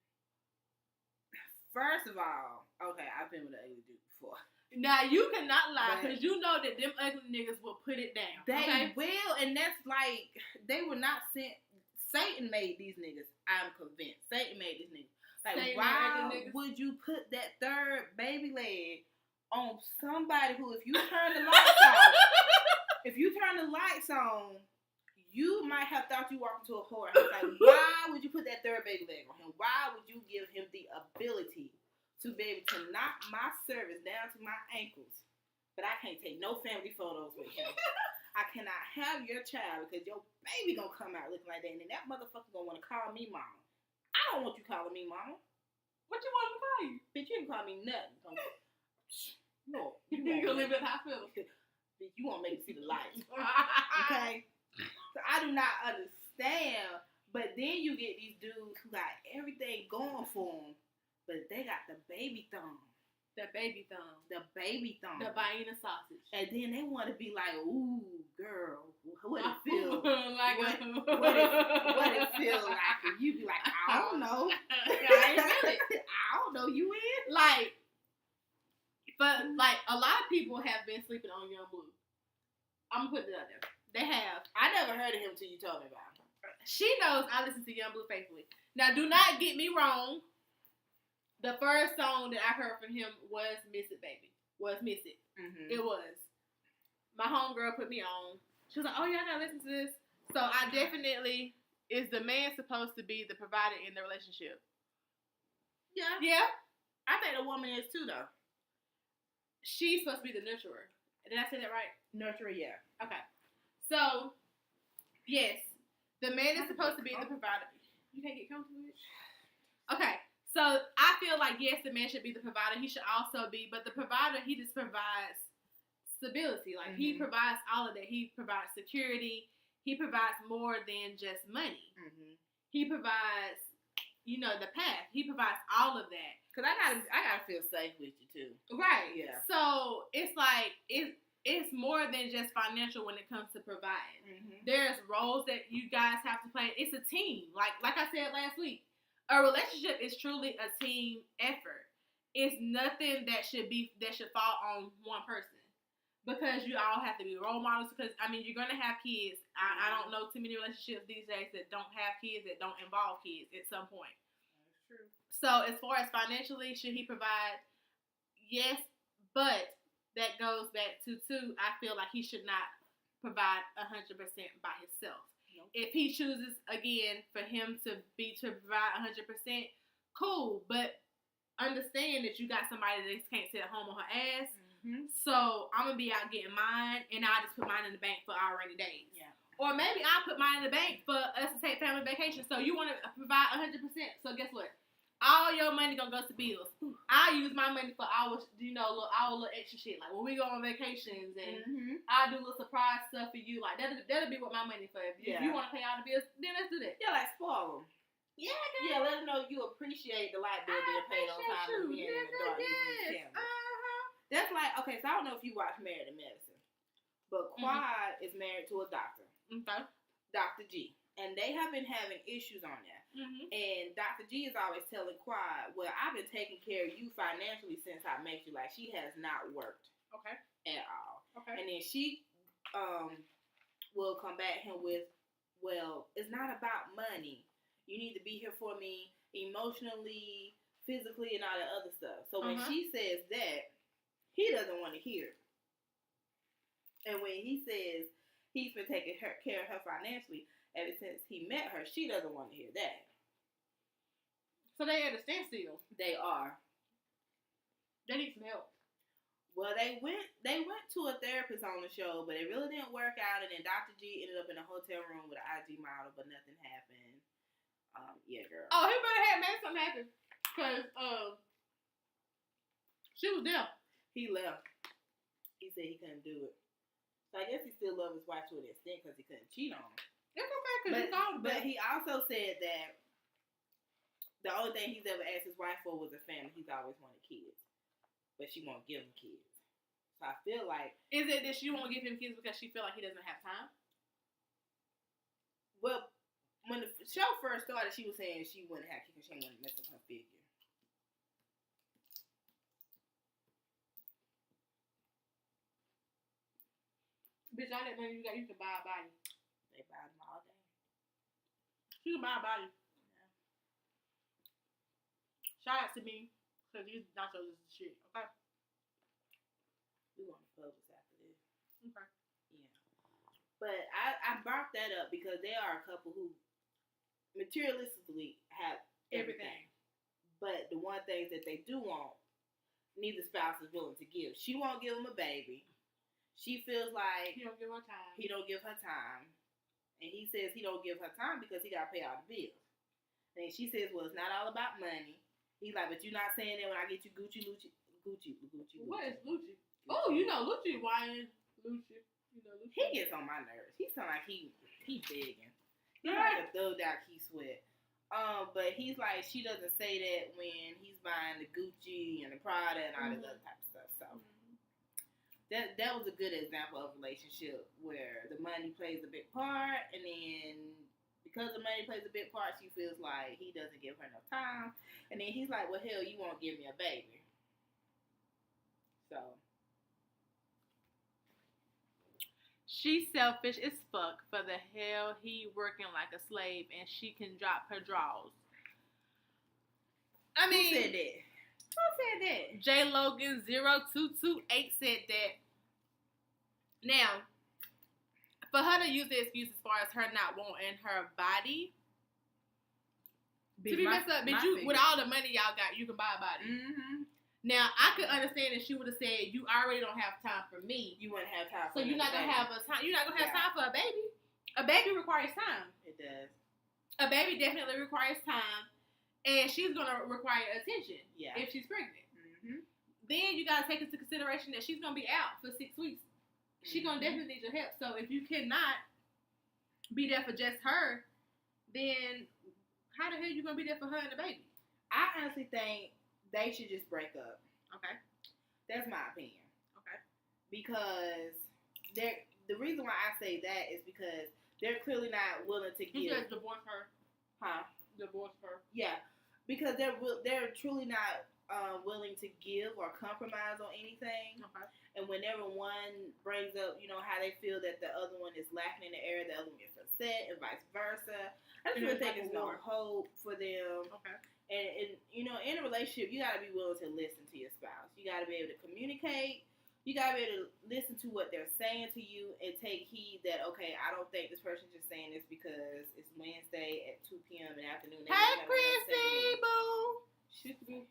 First of all, okay, I've been with an ugly dude before. Now, you cannot lie, because you know that them ugly niggas will put it down. They will, and that's like, they were not sent. Satan made these niggas. I'm convinced. Satan made these niggas. Like, Satan why would you put that third baby leg on somebody who, if you turn the lights on, you might have thought you walked into a whorehouse. Like, why would you put that third baby leg on him? Why would you give him the ability to be able to knock my cervix down to my ankles? But I can't take no family photos with him. I cannot have your child because your baby gonna come out looking like that, and then that motherfucker gonna want to call me mama. I don't want you calling me mama. What you want him to call you? Bitch, you can call me nothing. You gonna live in the hospital. Bitch, you won't make me see the lights. Okay? So I do not understand. But then you get these dudes who got everything going for them, but they got the baby thumb. The baby thumb. The baby thumb. The Vienna sausage. And then they want to be like, ooh, girl, what it feel? Like what it feel like? And you be like, I don't know. I don't know. You in? Like, but like a lot of people have been sleeping on Young Blue. I'm gonna put it out there. They have. I never heard of him until you told me about him. She knows I listen to Young Blue faithfully. Now, do not get me wrong. The first song that I heard from him was Miss It, Baby. Miss It. Mm-hmm. It was. My homegirl put me on. She was like, oh, yeah, I gotta listen to this. So I definitely, is the man supposed to be the provider in the relationship? Yeah. Yeah. I think the woman is too, though. She's supposed to be the nurturer. Did I say that right? Nurturer, yeah. Okay. So, yes. The man is supposed to be the provider. You can't get comfortable with it? Okay. So, I feel like, yes, the man should be the provider. He should also be, but the provider, he just provides stability. Like, he provides all of that. He provides security. He provides more than just money. Mm-hmm. He provides, you know, the path. He provides all of that. Because I gotta feel safe with you, too. Right. Yeah. So, it's like, it's more than just financial when it comes to providing. Mm-hmm. There's roles that you guys have to play. It's a team. Like I said last week, a relationship is truly a team effort. It's nothing that should fall on one person, because you all have to be role models. Because I mean, you're gonna have kids. I don't know too many relationships these days that don't have kids, that don't involve kids at some point. That's true. So as far as financially, should he provide? Yes, but that goes back to I feel like he should not provide 100% by himself. Nope. If he chooses again for him to provide 100%, cool. But understand that you got somebody that just can't sit at home on her ass. Mm-hmm. So I'm gonna be out getting mine, and I'll just put mine in the bank for our rainy days. Yeah. Or maybe I'll put mine in the bank for us to take family vacation. So you want to provide 100%. So guess what? All your money gonna go to bills. I use my money for our little extra shit. Like when we go on vacations and I do little surprise stuff for you. Like that'll be what my money for. If you want to pay all the bills, then let's do that. Yeah, like spoil them. Yeah, girl. Yeah, let them know you appreciate the light bill being paid on time and being in the dark. Yes. That's like, okay, so I don't know if you watch Married to Medicine, but Quad is married to a doctor. Okay. Dr. G. And they have been having issues on that. Mm-hmm. And Dr. G is always telling Quad, well, I've been taking care of you financially since I met you. Like, she has not worked. Okay. At all. Okay. And then she will combat him with, well, it's not about money. You need to be here for me emotionally, physically and all that other stuff. So when Uh-huh. she says that, he doesn't want to hear it. And when he says he's been taking care of her financially ever since he met her, she doesn't want to hear that. So they at a standstill. They are. They need some help. Well, they went to a therapist on the show, but it really didn't work out. And then Dr. G ended up in a hotel room with an IG model, but nothing happened. Yeah, girl. Oh, he better have made something happen. Because she was there. He left. He said he couldn't do it. So I guess he still loved his wife to an extent because he couldn't cheat on her. It's okay, because he called But he also said that the only thing he's ever asked his wife for was a family. He's always wanted kids. But she won't give him kids. So I feel like... Is it that she won't give him kids because she feel like he doesn't have time? Well, when the show first started, she was saying she wouldn't have kids because she didn't want to mess up her figure. Bitch, all that money you can buy a body. They buy them all day. You can buy a body. Yeah. Shout out to me, because these nachos is the shit, okay? We want to focus after this. Okay. Yeah. But I brought that up because there are a couple who materialistically have everything. But the one thing that they do want, neither spouse is willing to give. She won't give him a baby. She feels like He don't give her time. he don't give her time. And he says he don't give her time because he got to pay all the bills. And she says, well, it's not all about money. He's like, but you're not saying that when I get you Gucci. What is Lucci? Oh, you know Lucci. Why is Lucci? You know Lucci. He gets on my nerves. He sound like he begging. He's like a thugged out Key Sweat. But he's like, she doesn't say that when he's buying the Gucci and the Prada and all this other type of stuff. So that was a good example of a relationship where the money plays a big part, and then because the money plays a big part, she feels like he doesn't give her enough time, and then he's like, well, hell, you won't give me a baby. So she's selfish as fuck. For the hell, he working like a slave, and she can drop her drawers. I mean, who said that? Who said that? J Logan 0228 said that. Now, for her to use the excuse as far as her not wanting her body, to be messed up, bitch, you, with all the money y'all got, you can buy a body. Mm-hmm. Now, I could understand if she would have said, you already don't have time for me. You wouldn't have time for So you're not going to have a time. You're not going to have time for a baby. A baby requires time. It does. A baby definitely requires time. And she's going to require attention if she's pregnant. Mm-hmm. Then you got to take into consideration that she's going to be out for 6 weeks. She's going to definitely need your help. So if you cannot be there for just her, then how the hell are you going to be there for her and the baby? I honestly think they should just break up. Okay. That's my opinion. Okay. Because the reason why I say that is because they're clearly not willing to He give. says divorce her. Huh? Divorce her. Yeah. Because they're truly not willing to give or compromise on anything. Okay. And whenever one brings up, how they feel that the other one is lacking in the area, the other one gets upset, and vice versa. I just really think there's no hope for them. Okay. And in a relationship, you got to be willing to listen to your spouse. You got to be able to communicate. You got to be able to listen to what they're saying to you and take heed that, okay, I don't think this person's just saying this because it's Wednesday at 2 p.m. in the afternoon. Hey, Chrissy, boo. She's a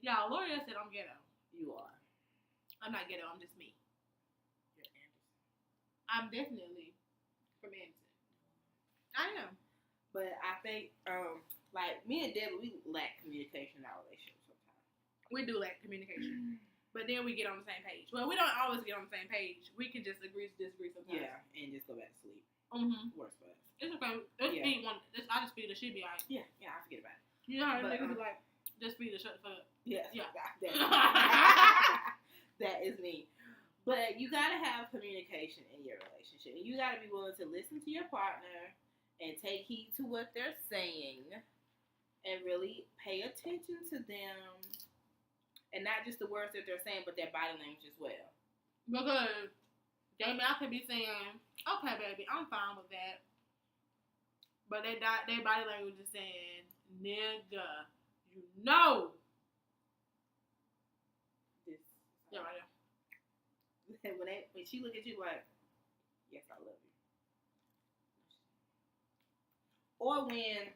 Y'all, L'Oreal said I'm ghetto. You are. I'm not ghetto. I'm just me. You're Anderson. I'm definitely from Anderson. I am. But I think, like, me and Debbie, we lack communication in our relationship sometimes. We do lack communication. But then we get on the same page. Well, we don't always get on the same page. We can just agree to disagree sometimes. Yeah, and just go back to sleep. Mm-hmm. Worse for us. It's okay. Just feed one. I just feed her. She'll be alright. Yeah, I forget about it. You know how niggas be like, just feed her, shut the fuck up. Yeah. Yeah. That is me. But you gotta have communication in your relationship. You gotta be willing to listen to your partner and take heed to what they're saying and really pay attention to them. And not just the words that they're saying, but their body language as well. Because Jamie, I could be saying, okay, baby, I'm fine with that. But their body language is saying, nigga, you know. This. Yeah, right there. When she look at you like, yes, I love you. Or when,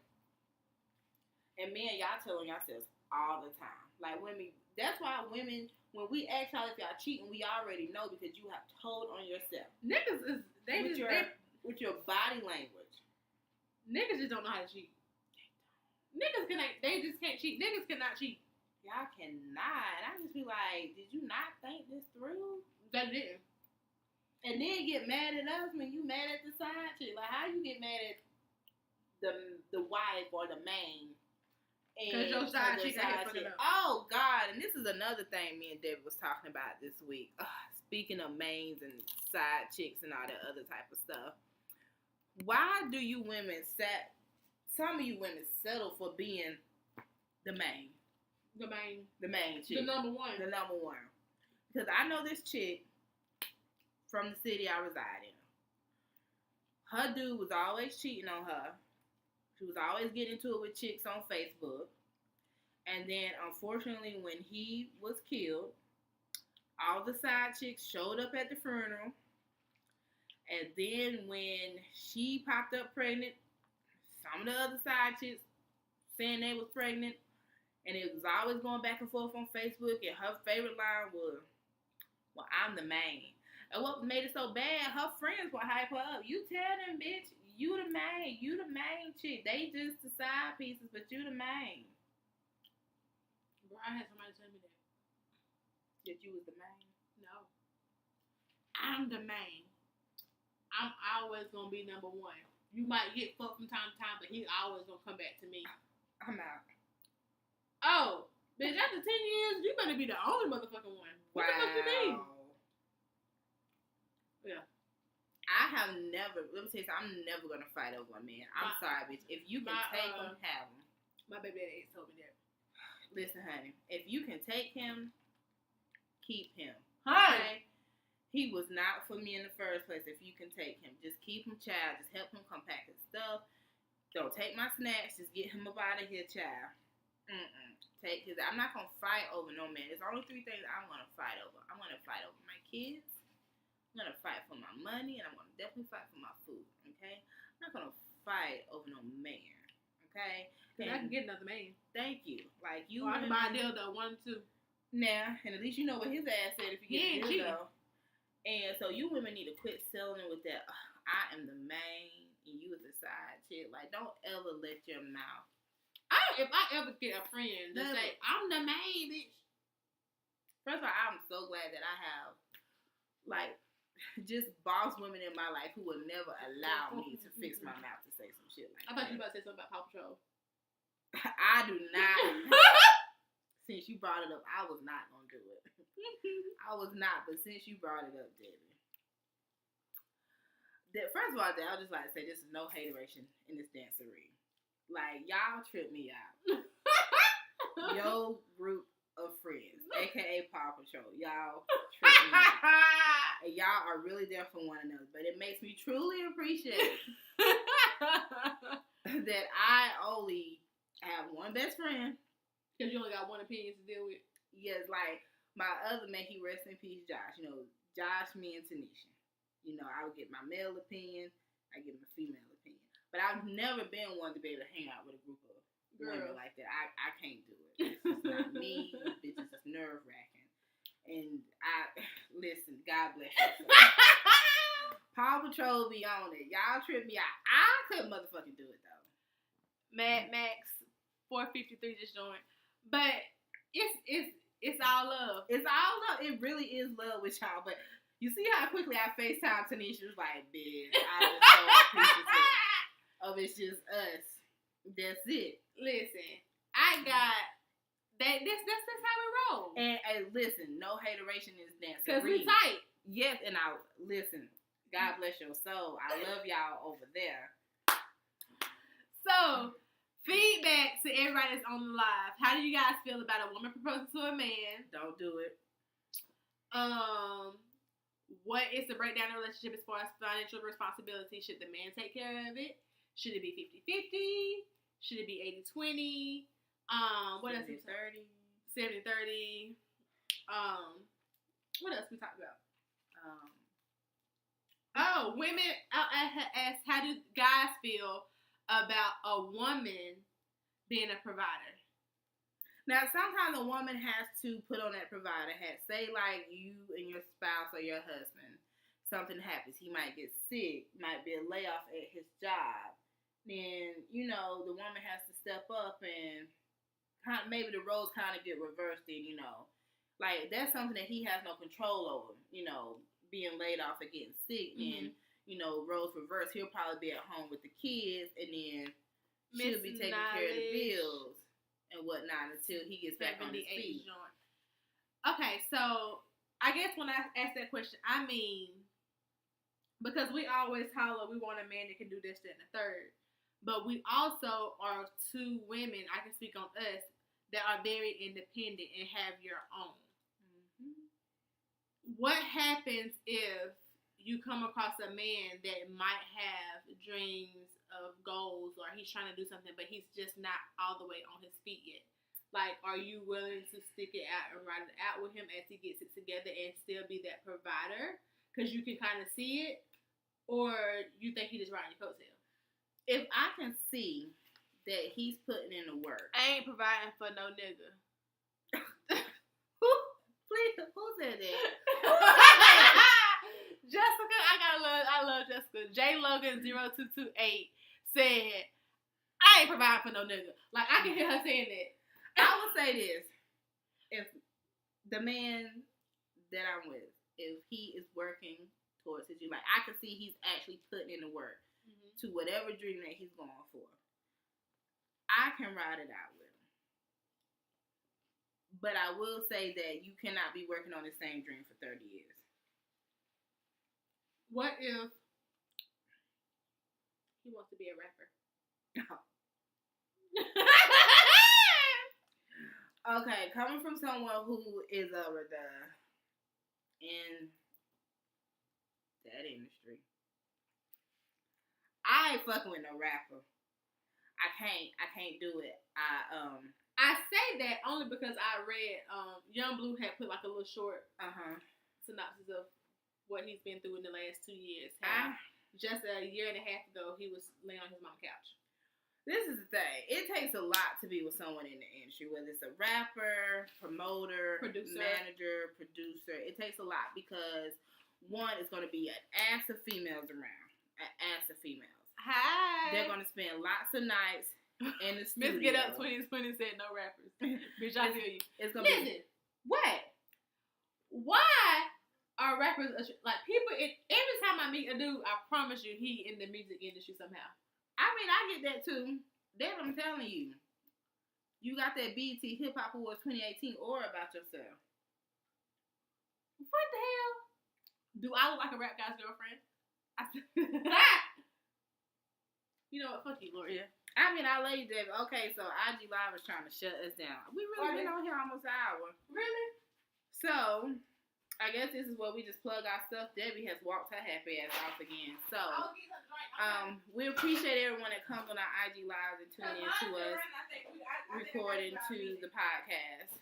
and men, y'all telling yourselves all the time. Like women, that's why women, when we ask y'all if y'all cheating, we already know because you have told on yourself. Niggas is, with your body language. Niggas just don't know how to cheat. They just can't cheat. Niggas cannot cheat. Y'all cannot. I just be like, did you not think this through? They didn't. And then get mad at us when you mad at the side chick. Like, how you get mad at the wife or the man? Because your side chick ain't fucking up. Oh, God. And this is another thing me and David was talking about this week. Speaking of mains and side chicks and all that other type of stuff. Why do you women some of you women settle for being the main? The main chick. The number one. Because I know this chick from the city I reside in. Her dude was always cheating on her. She was always getting into it with chicks on Facebook. And then, unfortunately, when he was killed, all the side chicks showed up at the funeral. And then when she popped up pregnant, some of the other side chicks saying they was pregnant. And it was always going back and forth on Facebook. And her favorite line was, well, I'm the main. And what made it so bad, her friends would hype her up. You tell them, bitch, you the main. You the main chick. They just the side pieces, but you the main. Bro, I had somebody tell me that. That you was the main? No. I'm the main. I'm always going to be number one. You might get fucked from time to time, but he's always going to come back to me. I'm out. Oh, bitch, after 10 years, you better be the only motherfucking one. What the fuck you mean? Yeah. I have never, let me tell you something, I'm never going to fight over a man. I'm sorry, bitch. If you can take him, have him. My baby daddy told me that. Listen, honey, if you can take him, keep him. Hi. Okay? He was not for me in the first place. If you can take him, just keep him, child. Just help him come pack his stuff. Don't take my snacks. Just get him up out of here, child. I'm not going to fight over no man. There's only 3 things I'm going to fight over. I'm going to fight over my kids. I'm going to fight for my money. And I'm going to definitely fight for my food. Okay? I'm not going to fight over no man. Okay? Because I can get another man. Thank you. Like, you I can buy a dildo, 1 or 2. Now, and at least you know what his ass said if you get a dildo. Cheating. And so you women need to quit selling with that, I am the main and you is the side chick. Like, don't ever let your mouth. If I ever get a friend that say, I'm the main, bitch. First of all, I'm so glad that I have, like, just boss women in my life who will never allow me to fix my mouth to say some shit like that. I thought you were about to say something about Paw Patrol. I do not. Since you brought it up, I was not going to do it. I was not, but since you brought it up, Debbie. First of all, I'll just like to say this is no hateration in this dancery. Like, y'all trip me out. Your group of friends, a.k.a. Paw Patrol, y'all trip me out. And y'all are really there for one another. But it makes me truly appreciate that I only have one best friend. Because you only got one opinion to deal with. Yes, like, my other man, he rest in peace, Josh. You know, Josh, me, and Tanisha. You know, I would get my male opinion. I get my female opinion. But I've never been one to be able to hang out with a group of women like that. I can't do it. It's just not me. These bitches is nerve-wracking. And listen, God bless you. Paw Patrol be on it. Y'all trip me out. I couldn't motherfucking do it, though. Mad Max 453 just joined. But it's all love. It's all love. It really is love with y'all. But you see how quickly I FaceTime Tanisha was like, bitch, I just so appreciative of it's just us. That's it. Listen, I got that. That's how we roll. And listen, no hateration in this dance. Cause we tight. Yes, and I listen. God bless your soul. I love y'all over there. So, feedback to everybody that's on the live. How do you guys feel about a woman proposing to a man? Don't do it. What is the breakdown of the relationship as far as financial responsibility? Should the man take care of it? Should it be 50-50? Should it be 80-20? What else? 70-30. 70-30. What else we talked about? Women. Asked, how do guys feel about a woman being a provider? Now, sometimes a woman has to put on that provider hat. Say, like, you and your spouse or your husband, something happens. He might get sick, might be a layoff at his job. Then, you know, the woman has to step up and maybe the roles kind of get reversed then, you know. Like, that's something that he has no control over, you know, being laid off or getting sick. And, you know, roles reversed. He'll probably be at home with the kids, and then she'll be taking care of the bills and whatnot until he gets back on his feet. Okay, so I guess when I ask that question, I mean, because we always holler, we want a man that can do this, that, and the third. But we also are two women, I can speak on us, that are very independent and have your own. What happens if you come across a man that might have dreams of goals, or he's trying to do something, but he's just not all the way on his feet yet? Like, are you willing to stick it out and ride it out with him as he gets it together and still be that provider? Because you can kind of see it, or you think he just riding your coattail? If I can see that he's putting in the work, I ain't providing for no nigga. Please, who said that? Jessica, I love Jessica. J Logan 0228 said, I ain't providing for no nigga. Like, I can hear her saying that. I would say this: if the man that I'm with, if he is working towards his dream, like I can see he's actually putting in the work to whatever dream that he's going for, I can ride it out with him. But I will say that you cannot be working on the same dream for 30 years. What if he wants to be a rapper? Okay, coming from someone who is in that industry, I ain't fucking with no rapper. I can't do it. I say that only because I read Young Blue had put like a little short synopsis of what he's been through in the last 2 years. Just a year and a half ago, he was laying on his mom's couch. This is the thing. It takes a lot to be with someone in the industry, whether it's a rapper, promoter, manager, producer. It takes a lot because, one, it's going to be an ass of females around. An ass of females. Hi. They're going to spend lots of nights in the studio. Miss Get Up 2020 said no rappers. Bitch, I feel you. It's gonna Listen, what? Why are rappers, like, people, every time I meet a dude, I promise you he in the music industry somehow. I mean, I get that too. That's what I'm telling you. You got that BET Hip Hop Awards 2018 aura about yourself. What the hell? Do I look like a rap guy's girlfriend? You know what? Fuck you, Gloria. I mean, I love you, David. Okay, so IG Live is trying to shut us down. We really been on here almost an hour. Really? So, I guess this is where we just plug our stuff. Debbie has walked her happy ass off again. So, we appreciate everyone that comes on our IG Lives and tuning in to us, recording to the podcast.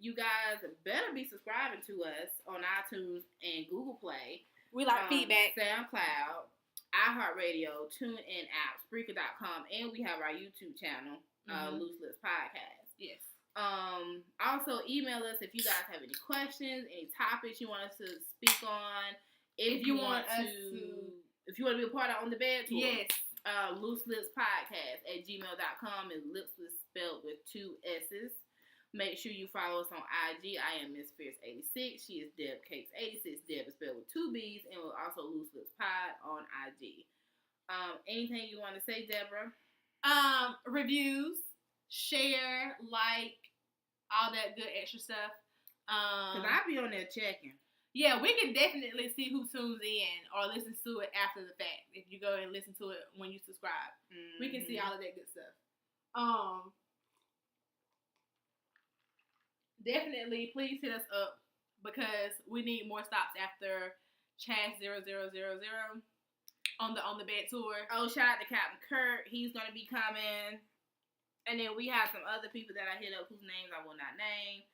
You guys better be subscribing to us on iTunes and Google Play. We like feedback. SoundCloud, iHeartRadio, TuneIn app, Spreaker.com, and we have our YouTube channel, Loose Lips Podcast. Yes. Also, email us if you guys have any questions, any topics you want us to speak on. If you want to be a part of On the Bed Tour. Yes. Loose Lips Podcast at gmail.com, and lips is spelled with 2 S's. Make sure you follow us on IG. I am Miss Fierce86. She is Deb Cakes86. Deb is spelled with 2 B's, and we're also Loose Lips Pod on IG. Anything you want to say, Deborah? Reviews, share, like, all that good extra stuff. Because I be on there checking. Yeah, we can definitely see who tunes in or listens to it after the fact. If you go and listen to it when you subscribe, we can see all of that good stuff. Definitely, please hit us up because we need more stops after Chaz 0000 on the bed tour. Oh, shout out to Captain Kurt. He's gonna be coming. And then we have some other people that I hit up whose names I will not name.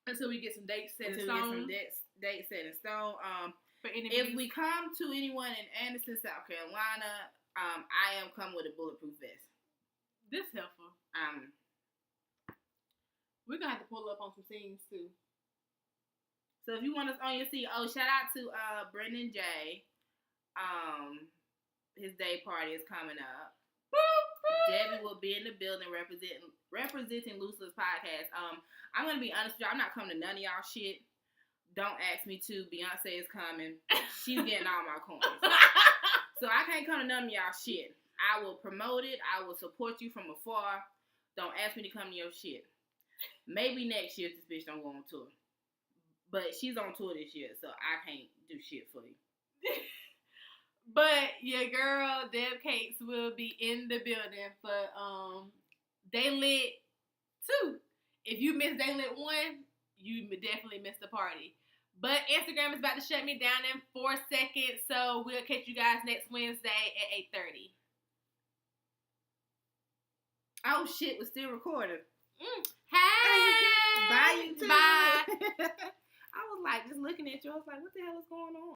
Until we get some dates set in Until we get stone. some dates set in stone. For interviews. If we come to anyone in Anderson, South Carolina, I am coming with a bulletproof vest. This helpful. We're gonna have to pull up on some scenes too. So if you want us on your seat, shout out to Brendan J. His day party is coming up. Debbie will be in the building representing Loose Lips Podcast. I'm gonna be honest with y'all, I'm not coming to none of y'all shit. Don't ask me to. Beyonce is coming. She's getting all my coins. So I can't come to none of y'all shit. I will promote it. I will support you from afar. Don't ask me to come to your shit. Maybe next year if this bitch don't go on tour. But she's on tour this year, so I can't do shit for you. But your girl Deb Cakes will be in the building for They Lit 2. If you missed They Lit 1, you definitely missed the party. But Instagram is about to shut me down in 4 seconds, so we'll catch you guys next Wednesday at 8:30. Oh shit, we're still recording. Hey! Bye, you too. Bye. I was like just looking at you. I was like, what the hell is going on?